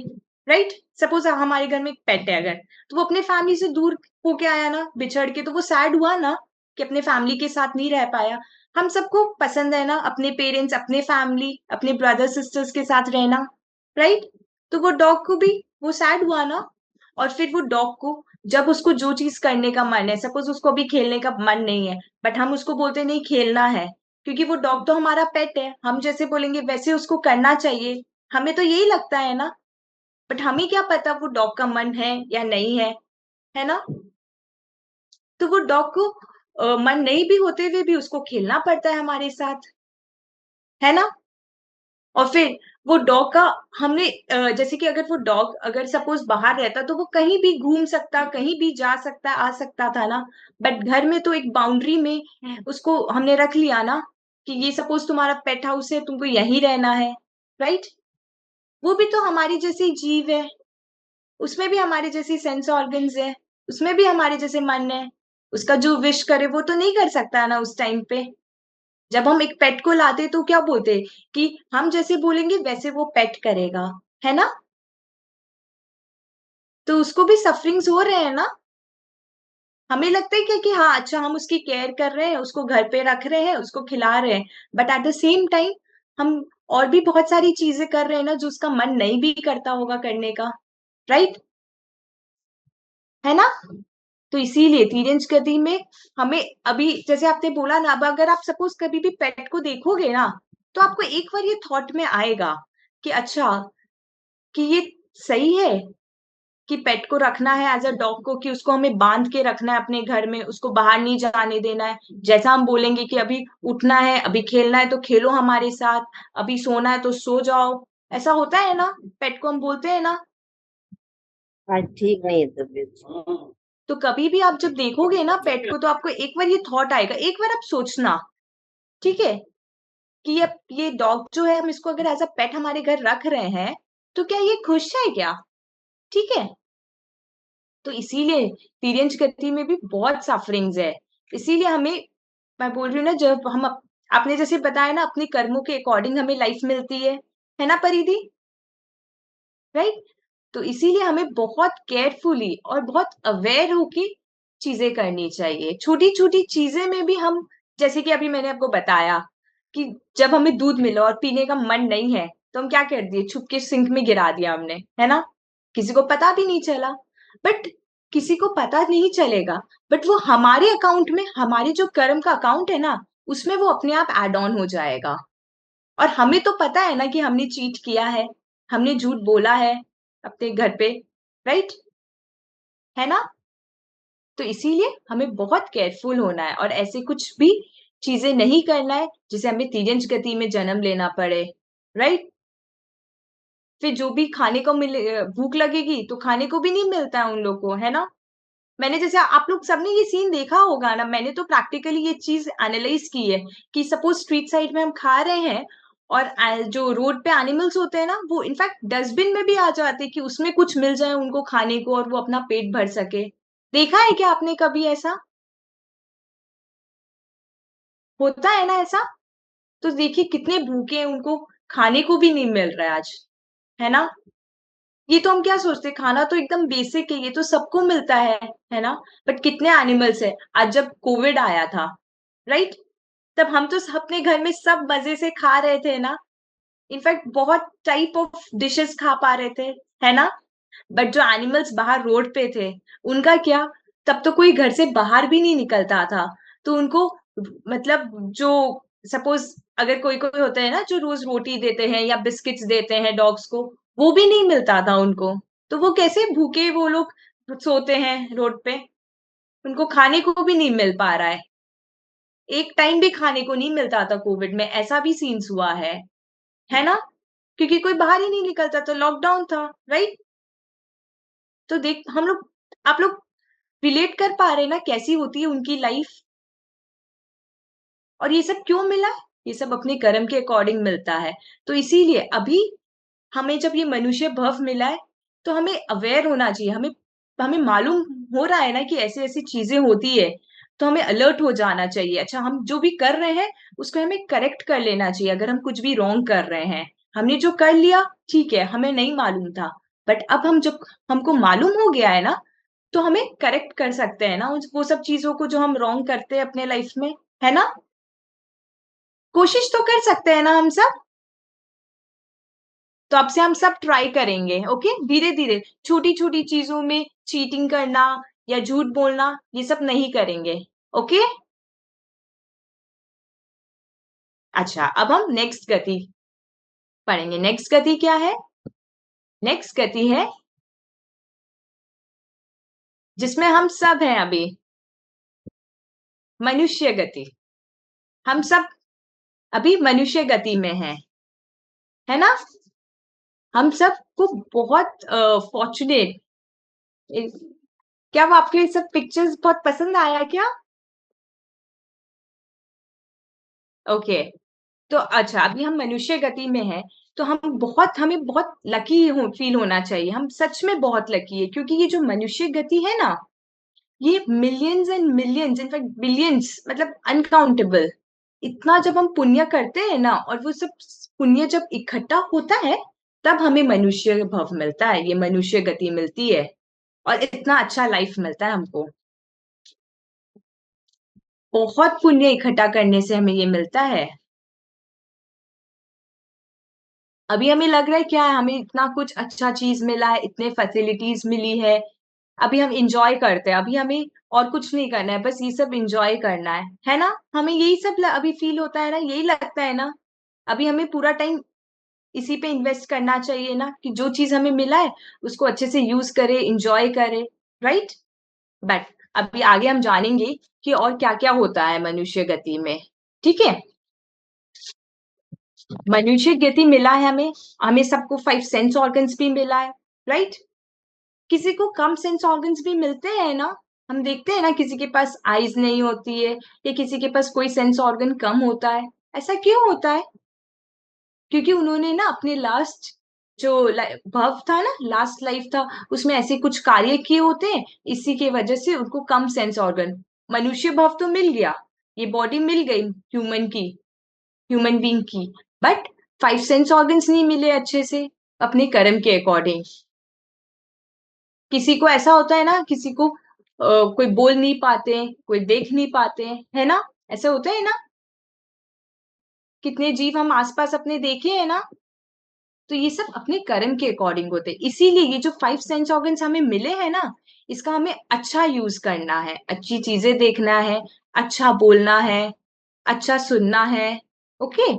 राइट। सपोज हमारे घर में एक पेट है अगर, तो वो अपने फैमिली से दूर होके आया ना, बिछड़ के, तो वो सैड हुआ ना कि अपने फैमिली के साथ नहीं रह पाया। हम सबको पसंद है ना अपने पेरेंट्स, अपने फैमिली, अपने ब्रदर सिस्टर्स के साथ रहना, राइट। तो वो डॉग को भी वो सैड हुआ ना। और फिर वो डॉग को जब उसको जो चीज करने का मन है, सपोज उसको अभी खेलने का मन नहीं है, बट हम उसको बोलते नहीं खेलना है, क्योंकि वो डॉग तो हमारा पेट है, हम जैसे बोलेंगे वैसे उसको करना चाहिए, हमें तो यही लगता है ना। बट हमें क्या पता वो डॉग का मन है या नहीं है ना। तो वो डॉग को मन नहीं भी होते हुए भी उसको खेलना पड़ता है हमारे साथ, है ना। और फिर वो डॉग का हमने जैसे कि अगर वो डॉग अगर सपोज बाहर रहता तो वो कहीं भी घूम सकता, कहीं भी जा सकता, आ सकता था ना। बट घर में तो एक बाउंड्री में उसको हमने रख लिया ना, कि ये सपोज तुम्हारा पेट हाउस है, तुमको यहीं रहना है, राइट। वो भी तो हमारी जैसी जीव है, उसमें भी हमारे जैसी सेंस ऑर्गन्स है, उसमें भी हमारे जैसे मन है। उसका जो विश करे वो तो नहीं कर सकता है ना उस टाइम पे। जब हम एक पेट को लाते तो क्या बोलते कि हम जैसे बोलेंगे वैसे वो पेट करेगा, है ना। तो उसको भी सफरिंग्स हो रहे हैं ना। हमें लगता है क्या कि हाँ अच्छा हम उसकी केयर कर रहे हैं, उसको घर पे रख रहे हैं, उसको खिला रहे हैं, but at the same time हम और भी बहुत सारी चीजें कर रहे हैं ना जो उसका मन नहीं भी करता होगा करने का, राइट, है ना। तो इसीलिए तिर्यंच गति में हमें अभी जैसे आपने बोला ना, अब अगर आप सपोज कभी भी पेट को देखोगे ना, तो आपको एक बार ये थॉट में आएगा कि अच्छा, कि ये सही है कि पेट को रखना है एज अ डॉग को, कि उसको हमें बांध के रखना है अपने घर में, उसको बाहर नहीं जाने देना है। जैसा हम बोलेंगे कि अभी उठना है, अभी खेलना है तो खेलो हमारे साथ, अभी सोना है तो सो जाओ, ऐसा होता है ना, पेट को हम बोलते हैं ना। आज ठीक नहीं है तबीयत। तो कभी भी आप जब देखोगे ना पेट को, तो आपको एक बार ये थॉट आएगा, एक बार आप सोचना, ठीक है, कि अब ये डॉग जो है हम इसको अगर एज अ पेट हमारे घर रख रहे हैं, तो क्या ये खुश है क्या? ठीक है। तो इसीलिए तिर्यंच गति में भी बहुत सफरिंग्स है। इसीलिए हमें, मैं बोल रही हूँ ना, जब हम आपने जैसे बताया ना, अपने कर्मों के अकॉर्डिंग हमें लाइफ मिलती है ना परिधि, राइट? तो इसीलिए हमें बहुत केयरफुली और बहुत अवेयर होके चीजें करनी चाहिए। छोटी छोटी चीजें में भी हम, जैसे कि अभी मैंने आपको बताया कि जब हमें दूध मिला और पीने का मन नहीं है, तो हम क्या कर दिए, छुप के सिंक में गिरा दिया हमने, है ना? किसी को पता भी नहीं चला। बट किसी को पता नहीं चलेगा, बट वो हमारे अकाउंट में, हमारे जो कर्म का अकाउंट है ना, उसमें वो अपने आप एड ऑन हो जाएगा। और हमें तो पता है ना कि हमने चीट किया है, हमने झूठ बोला है अपने घर पे, राइट? है ना? तो इसीलिए हमें बहुत केयरफुल होना है और ऐसे कुछ भी चीजें नहीं करना है जिसे हमें तिर्यंच गति में जन्म लेना पड़े, राइट? फिर जो भी खाने को मिले, भूख लगेगी तो खाने को भी नहीं मिलता है उन लोग को, है ना? मैंने, जैसे आप लोग सबने ये सीन देखा होगा ना, मैंने तो प्रैक्टिकली ये चीज एनालाइज की है कि सपोज स्ट्रीट साइड में हम खा रहे हैं और जो रोड पे एनिमल्स होते हैं ना, वो इनफैक्ट डस्टबिन में भी आ जाते हैं कि उसमें कुछ मिल जाए उनको खाने को और वो अपना पेट भर सके। देखा है क्या आपने कभी ऐसा? होता है ना ऐसा? तो देखिए कितने भूखे हैं, उनको खाने को भी नहीं मिल रहा है आज, है ना? ये तो हम क्या सोचते हैं, खाना तो एकदम बेसिक है, ये तो सबको मिलता है ना? बट कितने एनिमल्स है। आज जब कोविड आया था, राइट, तब हम तो अपने घर में सब मजे से खा रहे थे ना, इनफैक्ट बहुत टाइप ऑफ डिशेस खा पा रहे थे, है ना? बट जो एनिमल्स बाहर रोड पे थे, उनका क्या? तब तो कोई घर से बाहर भी नहीं निकलता था, तो उनको, मतलब जो, सपोज अगर कोई कोई होता है ना जो रोज रोटी देते हैं या बिस्किट्स देते हैं डॉग्स को, वो भी नहीं मिलता था उनको। तो वो कैसे भूखे वो लोग सोते हैं रोड पे, उनको खाने को भी नहीं मिल पा रहा है। एक टाइम भी खाने को नहीं मिलता था कोविड में, ऐसा भी सीन्स हुआ है ना? क्योंकि कोई बाहर ही नहीं निकलता, तो लॉकडाउन था, राइट? तो देख हम लोग, आप लोग रिलेट कर पा रहे हैं ना कैसी होती है उनकी लाइफ? और ये सब क्यों मिला है? ये सब अपने कर्म के अकॉर्डिंग मिलता है। तो इसीलिए अभी हमें जब ये मनुष्य भव मिला है, तो हमें अवेयर होना चाहिए, हमें हमें मालूम हो रहा है ना कि ऐसी ऐसी चीजें होती है, तो हमें अलर्ट हो जाना चाहिए। अच्छा, हम जो भी कर रहे हैं उसको हमें करेक्ट कर लेना चाहिए। अगर हम कुछ भी रॉन्ग कर रहे हैं, हमने जो कर लिया ठीक है, हमें नहीं मालूम था, बट अब हम जब हमको मालूम हो गया है ना, तो हमें करेक्ट कर सकते हैं ना वो सब चीजों को जो हम रॉन्ग करते हैं अपने लाइफ में, है ना? कोशिश तो कर सकते हैं ना हम सब। तो अब से हम सब ट्राई करेंगे, ओके? धीरे धीरे छोटी छोटी चीजों में चीटिंग करना या झूठ बोलना, ये सब नहीं करेंगे, ओके? अच्छा, अब हम नेक्स्ट गति पढ़ेंगे। नेक्स्ट गति क्या है? नेक्स्ट गति है जिसमें हम सब हैं अभी, मनुष्य गति। हम सब अभी मनुष्य गति में है ना? हम सबको बहुत फॉर्चुनेट, क्या वो आपके ये सब पिक्चर्स बहुत पसंद आया क्या? ओके, तो अच्छा, अभी हम मनुष्य गति में हैं, तो हमें बहुत लकी फील होना चाहिए। हम सच में बहुत लकी है, क्योंकि ये जो मनुष्य गति है ना, ये millions and millions, in fact billions, मतलब अनकाउंटेबल, इतना जब हम पुण्य करते हैं ना, और वो सब पुण्य जब इकट्ठा होता है, तब हमें मनुष्य भव मिलता है, ये मनुष्य गति मिलती है, और इतना अच्छा लाइफ मिलता है हमको। बहुत पुण्य इकट्ठा करने से हमें ये मिलता है। अभी हमें लग रहा है क्या है, हमें इतना कुछ अच्छा चीज मिला है, इतने फैसिलिटीज मिली है, अभी हम इंजॉय करते हैं, अभी हमें और कुछ नहीं करना है, बस ये सब इंजॉय करना है ना? हमें यही सब अभी फील होता है ना, यही लगता है ना? अभी हमें पूरा टाइम इसी पे इन्वेस्ट करना चाहिए ना, कि जो चीज हमें मिला है उसको अच्छे से यूज करे, इंजॉय करे, राइट? बट अभी आगे हम जानेंगे कि और क्या क्या होता है मनुष्य गति में, ठीक है? मनुष्य गति मिला है हमें, हमें सबको 5 सेंस ऑर्गन्स भी मिला है, राइट? किसी को कम सेंस ऑर्गन्स भी मिलते हैं ना। हम देखते हैं ना, किसी के पास आईज नहीं होती है, या किसी के पास कोई सेंस ऑर्गन कम होता है। ऐसा क्यों होता है? क्योंकि उन्होंने ना अपने लास्ट जो भव था ना, लास्ट लाइफ था, उसमें ऐसे कुछ कार्य किए होते हैं, इसी के वजह से उनको कम सेंस ऑर्गन। मनुष्य भव तो मिल गया, ये बॉडी मिल गई ह्यूमन की, ह्यूमन बीइंग की, बट 5 सेंस ऑर्गन्स नहीं मिले अच्छे से अपने कर्म के अकॉर्डिंग। किसी को ऐसा होता है ना, किसी को कोई बोल नहीं पाते, कोई देख नहीं पाते, है ना, ऐसा होता है ना। कितने जीव हम आसपास अपने देखे हैं ना, तो ये सब अपने कर्म के अकॉर्डिंग होते हैं। इसीलिए ये जो 5 सेंस ऑर्गन्स हमें मिले हैं ना, इसका हमें अच्छा यूज करना है, अच्छी चीजें देखना है, अच्छा बोलना है, अच्छा सुनना है। ओके,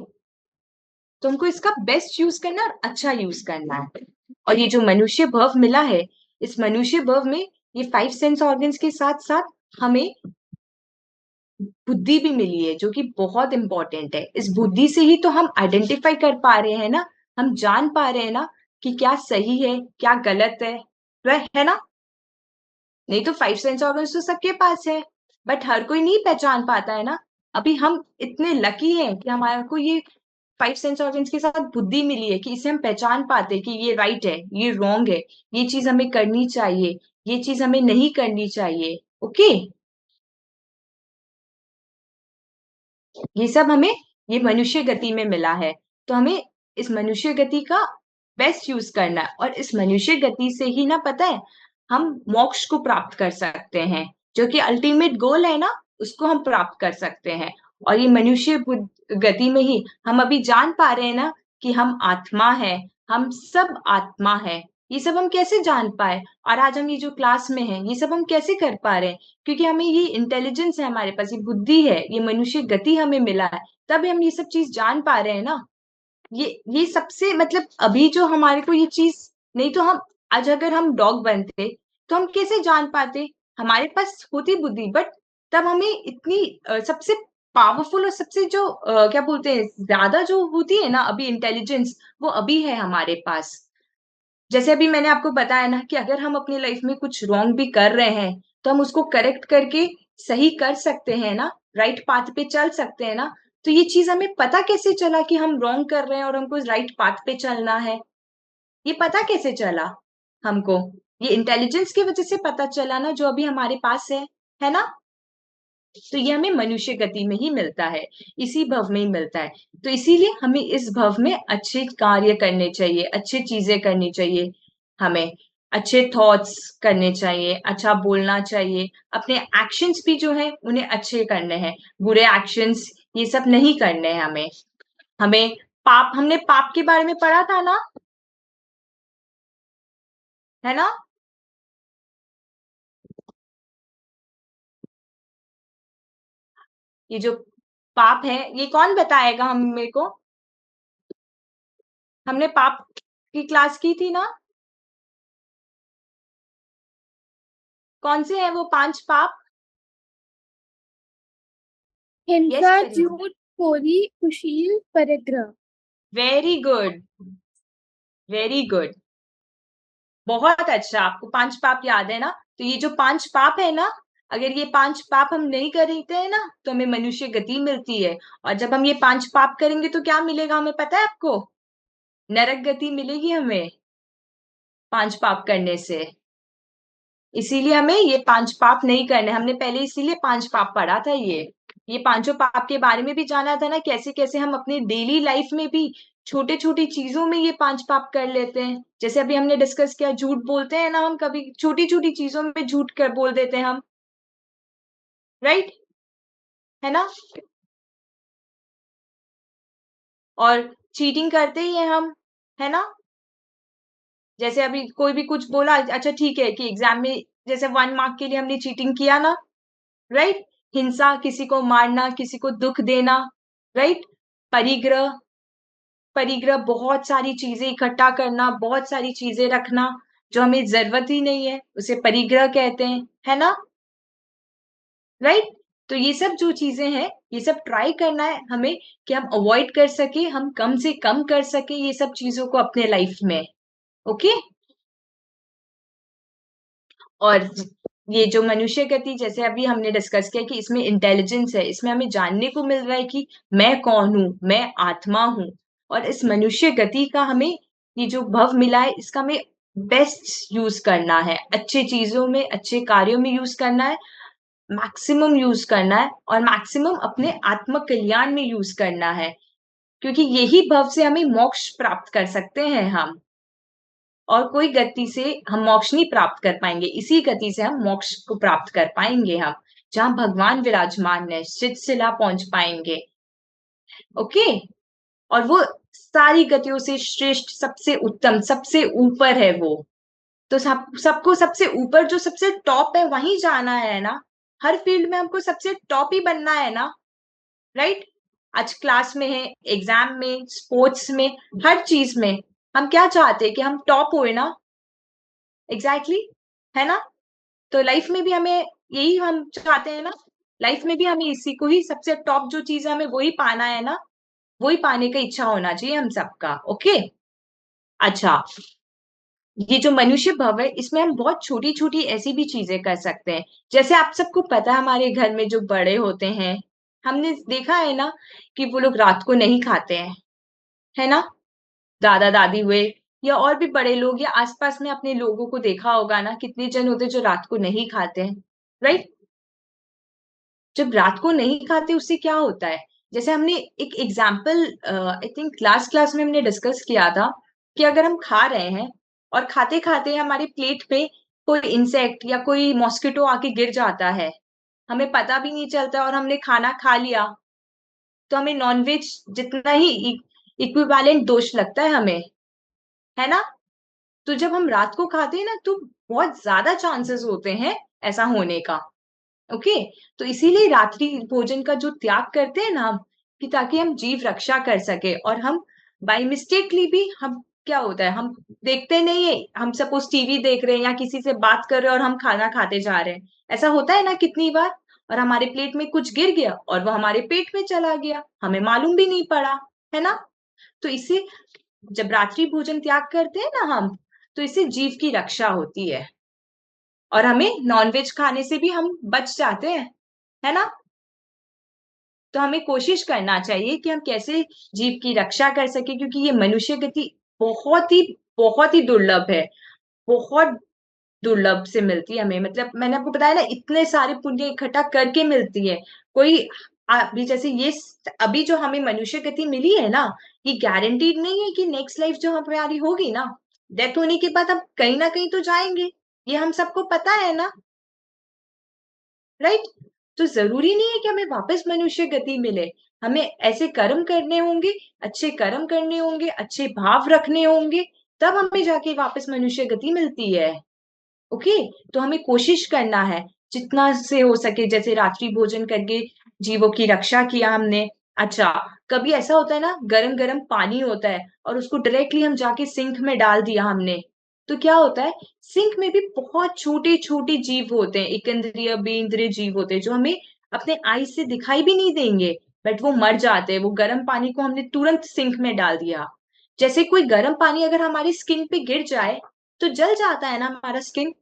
तो हमको इसका बेस्ट यूज करना है और अच्छा यूज करना है। और ये जो मनुष्य भव मिला है, इस मनुष्य भव में ये 5 सेंस ऑर्गन्स के साथ साथ हमें बुद्धि भी मिली है, जो कि बहुत इंपॉर्टेंट है। इस बुद्धि से ही तो हम आइडेंटिफाई कर पा रहे हैं ना, हम जान पा रहे हैं ना कि क्या सही है क्या गलत है, वह है ना। नहीं तो 5 सेंस ऑर्गन्स तो सबके पास है, बट हर कोई नहीं पहचान पाता है ना। अभी हम इतने लकी हैं कि हमारे को ये 5 सेंस ऑर्गन्स के साथ बुद्धि मिली है कि इसे हम पहचान पाते हैं कि ये राइट है, ये रॉन्ग है, ये चीज हमें करनी चाहिए, ये चीज हमें नहीं करनी चाहिए। ओके, ये सब हमें ये मनुष्य गति में मिला है, तो हमें इस मनुष्य गति का बेस्ट यूज करना है। और इस मनुष्य गति से ही ना, पता है, हम मोक्ष को प्राप्त कर सकते हैं, जो कि अल्टीमेट गोल है ना, उसको हम प्राप्त कर सकते हैं। और ये मनुष्य गति में ही हम अभी जान पा रहे हैं ना कि हम आत्मा है, हम सब आत्मा है। ये सब हम कैसे जान पाए, और आज हम ये जो क्लास में हैं, ये सब हम कैसे कर पा रहे हैं, क्योंकि हमें ये इंटेलिजेंस है, हमारे पास ये बुद्धि है, ये मनुष्य गति हमें मिला है, तब हम ये सब चीज जान पा रहे हैं ना। ये सबसे मतलब अभी जो हमारे को ये चीज, नहीं तो हम आज अगर हम डॉग बनते तो हम कैसे जान पाते, हमारे पास होती बुद्धि, बट तब हमें इतनी सबसे पावरफुल और सबसे जो क्या बोलते हैं, ज्यादा जो होती है ना अभी इंटेलिजेंस, वो अभी है हमारे पास। जैसे अभी मैंने आपको बताया ना कि अगर हम अपनी लाइफ में कुछ रॉन्ग भी कर रहे हैं, तो हम उसको करेक्ट करके सही कर सकते हैं ना, राइट पाथ पे चल सकते हैं ना। तो ये चीज हमें पता कैसे चला कि हम रॉन्ग कर रहे हैं और हमको राइट पाथ पे चलना है, ये पता कैसे चला हमको? ये इंटेलिजेंस की वजह से पता चला ना, जो अभी हमारे पास है ना। तो ये हमें मनुष्य गति में ही मिलता है, इसी भव में ही मिलता है। तो इसीलिए हमें इस भव में अच्छे कार्य करने चाहिए, अच्छी चीजें करनी चाहिए, हमें अच्छे थॉट्स करने चाहिए, अच्छा बोलना चाहिए, अपने एक्शंस भी जो है उन्हें अच्छे करने हैं, बुरे एक्शंस ये सब नहीं करने हैं हमें। हमें पाप, हमने पाप के बारे में पढ़ा था ना, है ना। ये जो पाप है, ये कौन बताएगा हम मेरे को? हमने पाप की क्लास की थी ना, कौन से हैं वो 5 पाप? यस हिंसा, करिए। झूठ, चोरी, कुशील, परिग्रह। वेरी गुड, वेरी गुड, बहुत अच्छा, आपको 5 पाप याद है ना। तो ये जो 5 पाप है ना, अगर ये 5 पाप हम नहीं करते हैं ना, तो हमें मनुष्य गति मिलती है। और जब हम ये 5 पाप करेंगे तो क्या मिलेगा हमें, पता है आपको? नरक गति मिलेगी हमें 5 पाप करने से। इसीलिए हमें ये 5 पाप नहीं करने, हमने पहले इसीलिए 5 पाप पढ़ा था। ये पांचों पाप के बारे में भी जाना था ना, कैसे कैसे हम अपनी डेली लाइफ में भी छोटे छोटी चीजों में ये 5 पाप कर लेते हैं। जैसे अभी हमने डिस्कस किया, झूठ बोलते हैं ना हम, कभी छोटी छोटी चीजों में झूठ कर बोल देते हैं हम, राइट, है ना। और चीटिंग करते ही है हम, है ना। जैसे अभी कोई भी कुछ बोला, अच्छा ठीक है कि एग्जाम में जैसे 1 मार्क के लिए हमने चीटिंग किया ना, राइट। हिंसा, किसी को मारना, किसी को दुख देना, राइट। परिग्रह, परिग्रह बहुत सारी चीजें इकट्ठा करना, बहुत सारी चीजें रखना जो हमें जरूरत ही नहीं है, उसे परिग्रह कहते हैं, है ना, राइट। तो ये सब जो चीजें हैं, ये सब ट्राई करना है हमें कि हम अवॉइड कर सके, हम कम से कम कर सके ये सब चीजों को अपने लाइफ में। ओके। और ये जो मनुष्य गति, जैसे अभी हमने डिस्कस किया कि इसमें इंटेलिजेंस है, इसमें हमें जानने को मिल रहा है कि मैं कौन हूँ, मैं आत्मा हूँ। और इस मनुष्य गति का हमें ये जो भव मिला है, इसका हमें बेस्ट यूज करना है, अच्छे चीजों में, अच्छे कार्यों में यूज करना है, मैक्सिमम यूज करना है, और मैक्सिमम अपने आत्म कल्याण में यूज करना है। क्योंकि यही भव से हमें मोक्ष प्राप्त कर सकते हैं हम, और कोई गति से हम मोक्ष नहीं प्राप्त कर पाएंगे। इसी गति से हम मोक्ष को प्राप्त कर पाएंगे हम, जहां भगवान विराजमान है, शिला पहुंच पाएंगे। ओके, और वो सारी गतियों से श्रेष्ठ, सबसे उत्तम, सबसे ऊपर है वो। तो सबको सबसे ऊपर, जो सबसे टॉप है, वहीं जाना है ना। हर फील्ड में हमको सबसे टॉप ही बनना है ना, राइट? आज क्लास में है, एग्जाम में, स्पोर्ट्स में, हर चीज में हम क्या चाहते हैं कि हम टॉप होए ना। एग्जैक्टली, है ना? तो लाइफ में भी हमें यही हम चाहते हैं ना। लाइफ में भी हमें इसी को ही, सबसे टॉप जो चीज है हमें वही पाना है ना, वही पाने का इच्छा होना चाहिए हम सबका। ओके, अच्छा, ये जो मनुष्य भव है, इसमें हम बहुत छोटी छोटी ऐसी भी चीजें कर सकते हैं। जैसे आप सबको पता है, हमारे घर में जो बड़े होते हैं, हमने देखा है ना कि वो लोग रात को नहीं खाते हैं, है ना? दादा दादी हुए या और भी बड़े लोग, या आसपास में अपने लोगों को देखा होगा ना, कितने जन होते हैं जो रात को नहीं खाते हैं, राइट? जब रात को नहीं खाते, उससे क्या होता है? जैसे हमने एक एग्जाम्पल, आई थिंक क्लास में हमने डिस्कस किया था कि अगर हम खा रहे हैं और खाते खाते हमारी प्लेट पे कोई इंसेक्ट या कोई मॉस्किटो आके गिर जाता है, हमें पता भी नहीं चलता और हमने खाना खा लिया, तो हमें नॉनवेज जितना ही इक्विवेलेंट दोष लगता है हमें, है ना? तो जब हम रात को खाते हैं ना, तो बहुत ज्यादा चांसेस होते हैं ऐसा होने का। ओके, तो इसीलिए रात्रि भोजन का जो त्याग करते हैं ना हम, कि ताकि हम जीव रक्षा कर सके। और हम बाय मिस्टेकली भी, हम क्या होता है, हम देखते नहीं है, हम सपोज टीवी देख रहे हैं या किसी से बात कर रहे हैं और हम खाना खाते जा रहे हैं, ऐसा होता है ना कितनी बार, और हमारे प्लेट में कुछ गिर गया और वो हमारे पेट में चला गया, हमें मालूम भी नहीं पड़ा, है ना? तो इससे जब रात्रि भोजन त्याग करते हैं ना हम, तो इससे जीव की रक्षा होती है और हमें नॉनवेज खाने से भी हम बच जाते हैं, है ना? तो हमें कोशिश करना चाहिए कि हम कैसे जीव की रक्षा कर सके, क्योंकि ये मनुष्य गति बहुत ही दुर्लभ है, बहुत दुर्लभ से मिलती है हमें। मतलब मैंने आपको बताया ना, इतने सारे पुण्य इकट्ठा करके मिलती है। कोई अभी जैसे ये अभी जो हमें मनुष्य गति मिली है ना, ये गारंटीड नहीं है कि नेक्स्ट लाइफ जो हमारी होगी ना, डेथ होने के बाद हम कहीं ना कहीं तो जाएंगे, ये हम सबको पता है ना, राइट? तो जरूरी नहीं है कि हमें वापस मनुष्य गति मिले। हमें ऐसे कर्म करने होंगे, अच्छे कर्म करने होंगे, अच्छे भाव रखने होंगे, तब हमें जाके वापस मनुष्य गति मिलती है। ओके, तो हमें कोशिश करना है जितना से हो सके, जैसे रात्रि भोजन करके जीवों की रक्षा किया हमने। अच्छा, कभी ऐसा होता है ना, गरम गरम पानी होता है और उसको डायरेक्टली हम जाके सिंक में डाल दिया हमने, तो क्या होता है, सिंक में भी बहुत छोटे छोटे जीव होते हैं, एकंद्रीय बेंद्रीय जीव होते हैं, जो हमें अपने आई से दिखाई भी नहीं देंगे, बट वो मर जाते हैं। वो गर्म पानी को हमने तुरंत सिंक में डाल दिया। जैसे कोई गर्म पानी अगर हमारी स्किन पे गिर जाए, तो जल जाता है ना, हमारा स्किन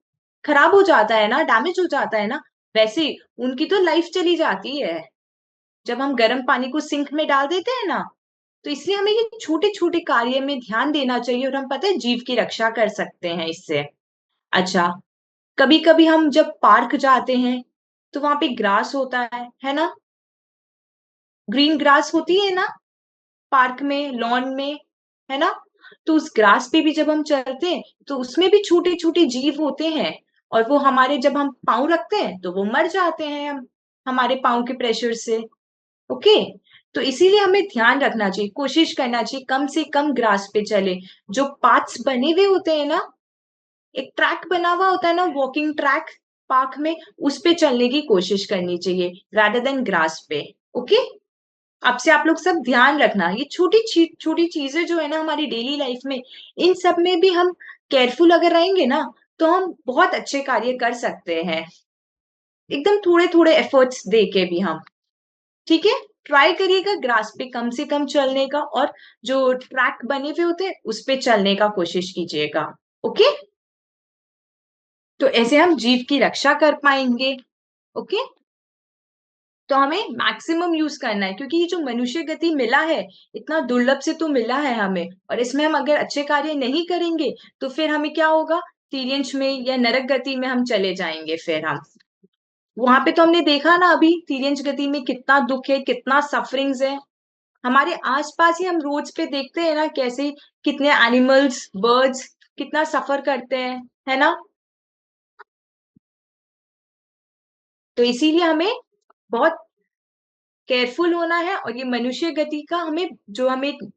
खराब हो जाता है ना, डैमेज हो जाता है ना, वैसे उनकी तो लाइफ चली जाती है जब हम गर्म पानी को सिंक में डाल देते हैं ना। तो इसलिए हमें ये छोटे छोटे कार्य में ध्यान देना चाहिए, और हम पता है जीव की रक्षा कर सकते हैं इससे। अच्छा, कभी कभी हम जब पार्क जाते हैं, तो वहां पे ग्रास होता है ना, ग्रीन ग्रास होती है ना, पार्क में, लॉन में, है ना? तो उस ग्रास पे भी जब हम चलते हैं, तो उसमें भी छोटे छोटे जीव होते हैं, और वो हमारे, जब हम पाँव रखते हैं तो वो मर जाते हैं, हम हमारे पाँव के प्रेशर से। ओके, तो इसीलिए हमें ध्यान रखना चाहिए, कोशिश करना चाहिए कम से कम ग्रास पे चले। जो पाथ्स बने हुए होते हैं ना, एक ट्रैक बना हुआ होता है ना, वॉकिंग ट्रैक पार्क में, उस पे चलने की कोशिश करनी चाहिए रादर देन ग्रास पे। ओके, आपसे आप लोग सब ध्यान रखना, ये छोटी छोटी चीजें जो है ना हमारी डेली लाइफ में, इन सब में भी हम केयरफुल अगर रहेंगे ना, तो हम बहुत अच्छे कार्य कर सकते हैं, एकदम थोड़े थोड़े एफर्ट्स दे के भी हम। ठीक है, ट्राई करिएगा ग्रास पे कम से कम चलने का, और जो ट्रैक बने हुए होते हैं उस पे चलने का कोशिश कीजिएगा। ओके, तो ऐसे हम जीव की रक्षा कर पाएंगे। ओके, तो हमें मैक्सिमम यूज करना है, क्योंकि ये जो मनुष्य गति मिला है, इतना दुर्लभ से तो मिला है हमें, और इसमें हम अगर अच्छे कार्य नहीं करेंगे, तो फिर हमें क्या होगा, तिर्यंश में या नरक गति में हम चले जाएंगे। फिर हम वहां पे, तो हमने देखा ना अभी तिर्यंश गति में कितना दुख है, कितना सफरिंग्स है, हमारे आसपास ही हम रोज पे देखते हैं ना कैसे कितने एनिमल्स, बर्ड्स कितना सफर करते हैं, है ना? तो इसीलिए हमें बहुत केयरफुल होना है और ये मनुष्य गति का हमें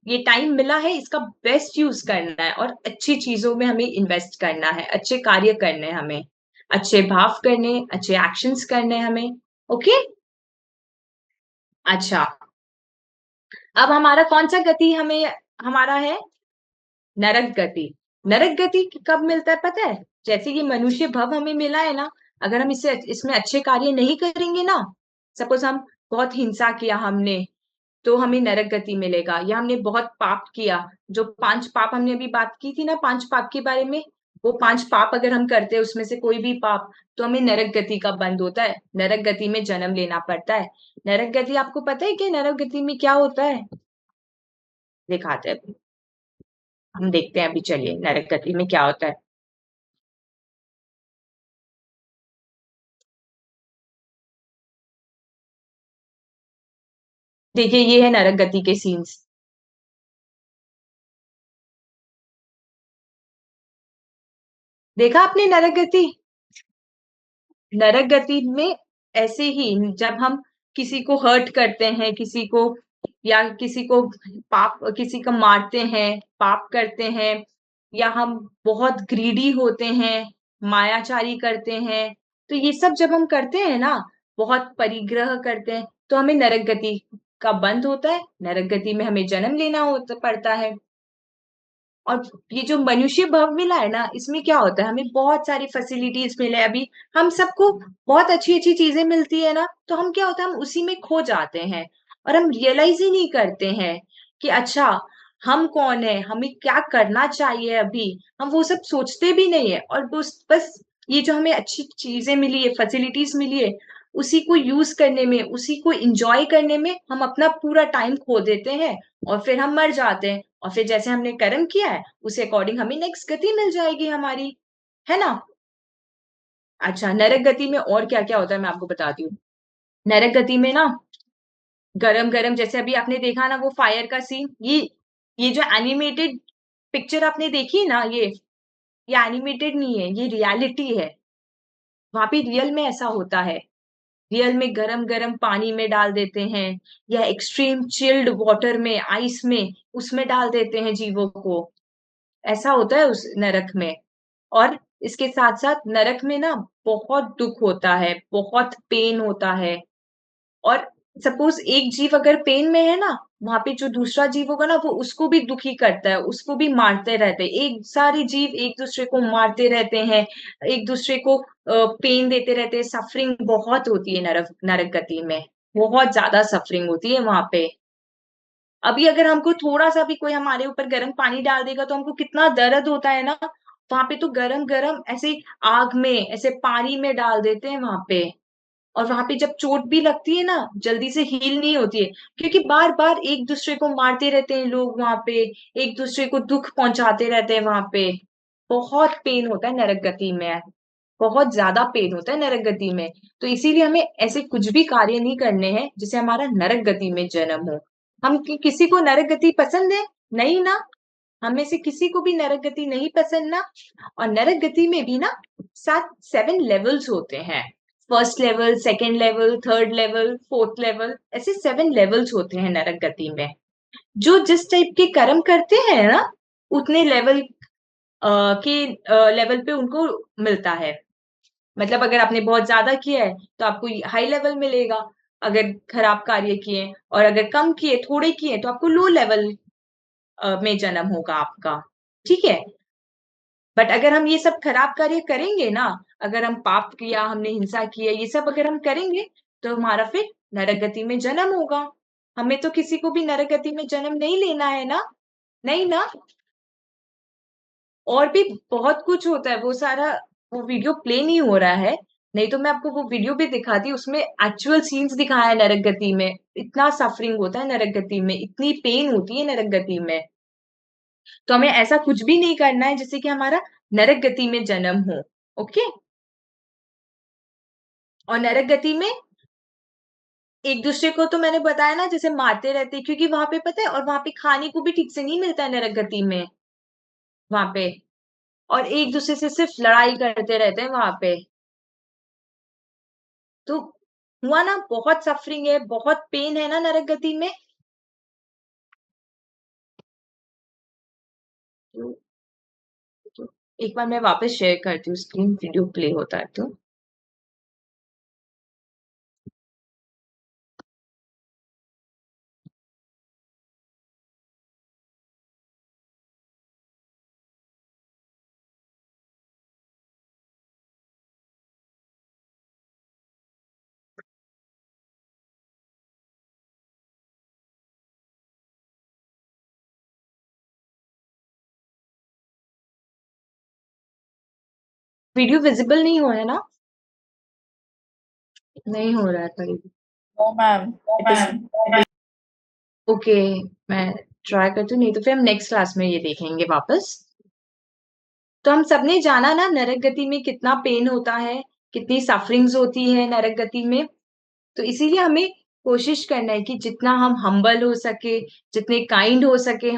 ये टाइम मिला है इसका बेस्ट यूज करना है और अच्छी चीजों में हमें इन्वेस्ट करना है, अच्छे कार्य करने हैं हमें, अच्छे भाव करने, अच्छे एक्शंस करने हैं हमें। ओके, अच्छा, अब हमारा कौन सा गति हमारा है? नरक गति। नरक गति कब मिलता है पता है? जैसे ये मनुष्य भव हमें मिला है ना, अगर हम इसमें अच्छे कार्य नहीं करेंगे ना, सपोज हम बहुत हिंसा किया हमने, तो हमें नरक गति मिलेगा। या हमने बहुत पाप किया, जो 5 पाप हमने अभी बात की थी ना, 5 पाप के बारे में, वो 5 पाप अगर हम करते हैं उसमें से कोई भी पाप, तो हमें नरक गति का बंद होता है, नरक गति में जन्म लेना पड़ता है। नरक गति आपको पता है कि नरक गति में क्या होता है? दिखाते हैं, हम देखते हैं अभी, चलिए नरक गति में क्या होता है। देखिए ये है नरक गति के सीन्स। देखा आपने नरक गति? नरक गति में ऐसे ही जब हम किसी को हर्ट करते हैं, किसी को या किसी को किसी को मारते हैं, पाप करते हैं, या हम बहुत ग्रीडी होते हैं, मायाचारी करते हैं, तो ये सब जब हम करते हैं ना, बहुत परिग्रह करते हैं, तो हमें नरक गति का बंद होता है, नरक गति में हमें जन्म लेना होता पड़ता है। और ये जो मनुष्य भव मिला है ना, इसमें क्या होता है, हमें बहुत सारी फैसिलिटीज मिले। अभी हम सबको बहुत अच्छी अच्छी चीजें मिलती है ना, तो हम क्या होता है, हम उसी में खो जाते हैं और हम रियलाइज ही नहीं करते हैं कि अच्छा हम कौन है, हमें क्या करना चाहिए। अभी हम वो सब सोचते भी नहीं है और बस ये जो हमें अच्छी चीजें मिली है, फैसिलिटीज मिली है, उसी को यूज करने में, उसी को इंजॉय करने में हम अपना पूरा टाइम खो देते हैं और फिर हम मर जाते हैं। और फिर जैसे हमने कर्म किया है उसे अकॉर्डिंग हमें नेक्स्ट गति मिल जाएगी हमारी, है ना? अच्छा, नरक गति में और क्या क्या होता है मैं आपको बताती हूँ। नरक गति में ना गरम गरम, जैसे अभी आपने देखा ना वो फायर का सीन, ये जो एनिमेटेड पिक्चर आपने देखी ना, ये एनिमेटेड नहीं है, ये रियलिटी है। वहां पे रियल में ऐसा होता है, रियल में गरम गरम पानी में डाल देते हैं, या एक्सट्रीम चिल्ड वाटर में, आइस में, उसमें डाल देते हैं जीवों को। ऐसा होता है उस नरक में। और इसके साथ साथ नरक में ना बहुत दुख होता है, बहुत पेन होता है। और सपोज एक जीव अगर पेन में है ना, वहां पे जो दूसरा जीव होगा ना, वो उसको भी दुखी करता है, उसको भी मारते रहते हैं। एक सारे जीव एक दूसरे को मारते रहते हैं, एक दूसरे को पेन देते रहते हैं। सफरिंग बहुत होती है नरक नरक गति में, बहुत ज्यादा सफरिंग होती है वहां पे। अभी अगर हमको थोड़ा सा भी कोई हमारे ऊपर गर्म पानी डाल देगा तो हमको कितना दर्द होता है ना। वहां पे तो गरम गरम ऐसे आग में, ऐसे पानी में डाल देते हैं वहां पे। और वहां पे जब चोट भी लगती है ना, जल्दी से हील नहीं होती है, क्योंकि बार बार एक दूसरे को मारते रहते हैं लोग वहां पे, एक दूसरे को दुख पहुंचाते रहते हैं वहां पे। बहुत पेन होता है नरक गति में, बहुत ज्यादा पेन होता है नरक गति में। तो इसीलिए हमें ऐसे कुछ भी कार्य नहीं करने हैं जिससे हमारा नरक गति में जन्म हो। किसी को नरक गति पसंद है? नहीं ना, हम में से किसी को भी नरक गति नहीं पसंद ना। और नरक गति में भी ना 7 लेवल्स होते हैं। First level, second level, third level, fourth level, ऐसे 7 लेवल्स होते हैं नरक गति में। जो जिस टाइप के कर्म करते हैं ना, उतने लेवल के लेवल पे उनको मिलता है। मतलब अगर आपने बहुत ज्यादा किया है तो आपको हाई लेवल मिलेगा, अगर खराब कार्य किए, और अगर कम किए, थोड़े किए, तो आपको लो लेवल में जन्म होगा आपका। ठीक है, बट अगर हम ये सब खराब कार्य करेंगे ना, अगर हम पाप किया, हमने हिंसा की है, ये सब अगर हम करेंगे, तो हमारा फिर नरक गति में जन्म होगा। हमें तो किसी को भी नरक गति में जन्म नहीं लेना है ना, नहीं ना। और भी बहुत कुछ होता है, वो सारा वो वीडियो प्ले नहीं हो रहा है, नहीं तो मैं आपको वो वीडियो भी दिखाती। उसमें एक्चुअल सीन्स दिखाया है नरक गति में, इतना सफरिंग होता है नरक गति में, इतनी पेन होती है नरक गति में। तो हमें ऐसा कुछ भी नहीं करना है जिससे कि हमारा नरक गति में जन्म हो। ओके, और नरक गति में एक दूसरे को तो मैंने बताया ना जैसे मारते रहते, क्योंकि वहां पे पता है, और वहां पे खाने को भी ठीक से नहीं मिलता है नरक गति में वहां पे, और एक दूसरे से सिर्फ लड़ाई करते रहते हैं वहां पे। तो हुआ ना, बहुत सफरिंग है, बहुत पेन है ना नरक गति में। तो, तो एक बार मैं वापस शेयर करती हूँ स्क्रीन, वीडियो प्ले होता है तो। वीडियो विजिबल नहीं हो रहा है ना? नहीं हो रहा है करीब। No, ma'am. It is. Okay, मैं ट्राई करती हूँ, नहीं तो फिर हम नेक्स्ट क्लास में ये देखेंगे वापस। तो हम सबने जाना ना नरक गति में कितना पेन होता है, कितनी सफरिंग्स होती है नरक गति में। तो इसीलिए हमें कोशिश करना है कि जितना हम हम्बल हो सके, जितने काइंड हो सके,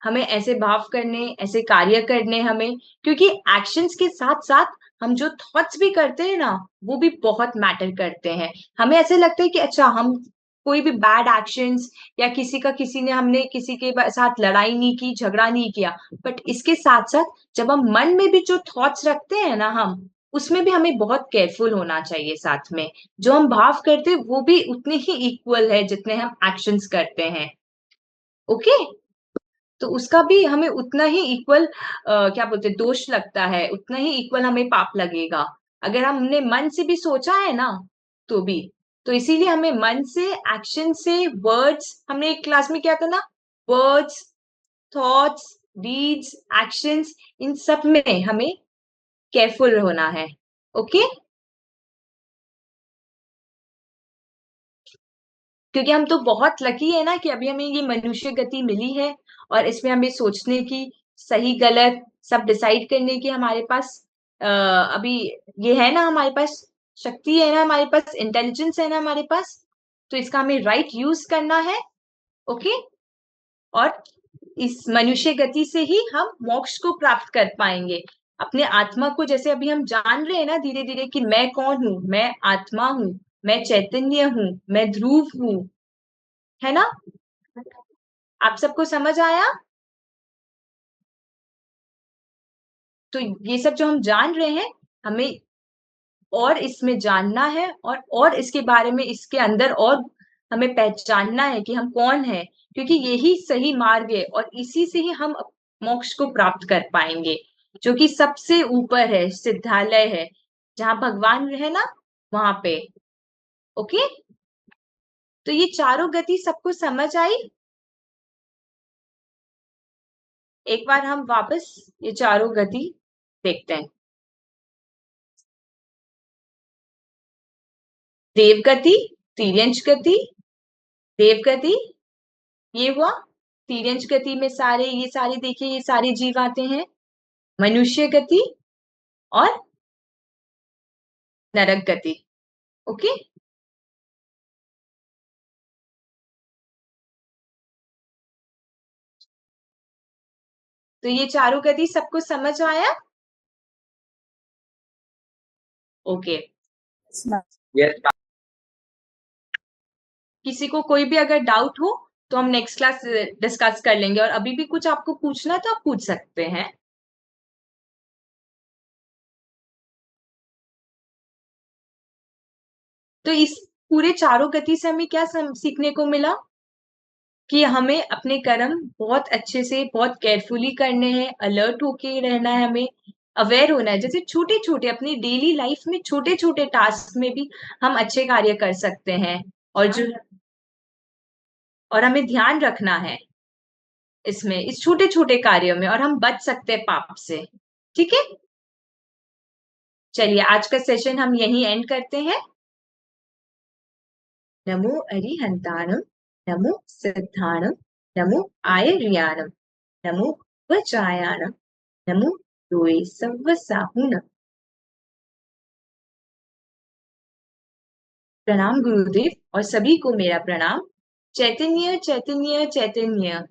हमें ऐसे भाव करने, ऐसे कार्य करने हमें, क्योंकि एक्शंस के साथ साथ हम जो थॉट्स भी करते हैं ना, वो भी बहुत मैटर करते हैं। हमें ऐसे लगता है कि अच्छा, हम कोई भी बैड एक्शंस, या किसी ने हमने किसी के साथ लड़ाई नहीं की, झगड़ा नहीं किया, बट इसके साथ साथ जब हम मन में भी जो थॉट्स रखते हैं ना, हम उसमें भी हमें बहुत केयरफुल होना चाहिए। साथ में जो हम भाव करते हैं वो भी उतने ही इक्वल है जितने हम एक्शंस करते हैं। ओके, तो उसका भी हमें उतना ही इक्वल क्या बोलते हैं, दोष लगता है, उतना ही इक्वल हमें पाप लगेगा अगर हमने मन से भी सोचा है ना, तो भी। तो इसीलिए हमें मन से, एक्शन से, वर्ड्स, हमने एक क्लास में किया था ना, वर्ड्स, थॉट्स, डीड्स, एक्शंस, इन सब में हमें केयरफुल होना है। ओके, क्योंकि हम तो बहुत लकी है ना कि अभी हमें ये मनुष्य गति मिली है, और इसमें हमें सोचने की, सही गलत सब डिसाइड करने की हमारे पास अभी ये है ना, हमारे पास शक्ति है ना, हमारे पास इंटेलिजेंस है ना हमारे पास। तो इसका हमें राइट यूज करना है। ओके, और इस मनुष्य गति से ही हम मोक्ष को प्राप्त कर पाएंगे। अपने आत्मा को जैसे अभी हम जान रहे हैं ना धीरे धीरे कि मैं कौन हूँ, मैं आत्मा हूँ, मैं चैतन्य हूँ, मैं ध्रुव हूँ, है ना? आप सबको समझ आया? तो ये सब जो हम जान रहे हैं, हमें और इसमें जानना है, और इसके बारे में, इसके अंदर और हमें पहचानना है कि हम कौन हैं, क्योंकि यही सही मार्ग है, और इसी से ही हम मोक्ष को प्राप्त कर पाएंगे, जो कि सबसे ऊपर है, सिद्धालय है, जहां भगवान है ना, वहां पे। ओके, तो ये चारों गति सबको समझ आई? एक बार हम वापस ये चारों गति देखते हैं। देव गति, तिर्यंच गति, देव गति, ये हुआ। तिर्यंच गति में ये सारे देखिए, ये सारे जीव आते हैं। मनुष्य गति और नरक गति। ओके, तो ये चारों गति सबको समझ आया? Okay, Yes, ma'am. Yes, ma'am. किसी को कोई भी अगर डाउट हो तो हम नेक्स्ट क्लास डिस्कस कर लेंगे, और अभी भी कुछ आपको पूछना है तो आप पूछ सकते हैं। तो इस पूरे चारों गति से हमें क्या सीखने को मिला? कि हमें अपने कर्म बहुत अच्छे से, बहुत केयरफुली करने हैं, अलर्ट होके रहना है, हमें अवेयर होना है। जैसे छोटे छोटे अपनी डेली लाइफ में छोटे छोटे टास्क में भी हम अच्छे कार्य कर सकते हैं, और हमें ध्यान रखना है इसमें, इस छोटे छोटे कार्यों में, और हम बच सकते हैं पाप से। ठीक है, चलिए आज का सेशन हम यहीं एंड करते हैं। नमो अरिहंताणम, नमो सिद्धाणम, नमो आयर्याणम, नमो वचायाणम, नमो योए सव्व साहुनम। प्रणाम गुरुदेव और सभी को मेरा प्रणाम। चैतन्य चैतन्य चैतन्य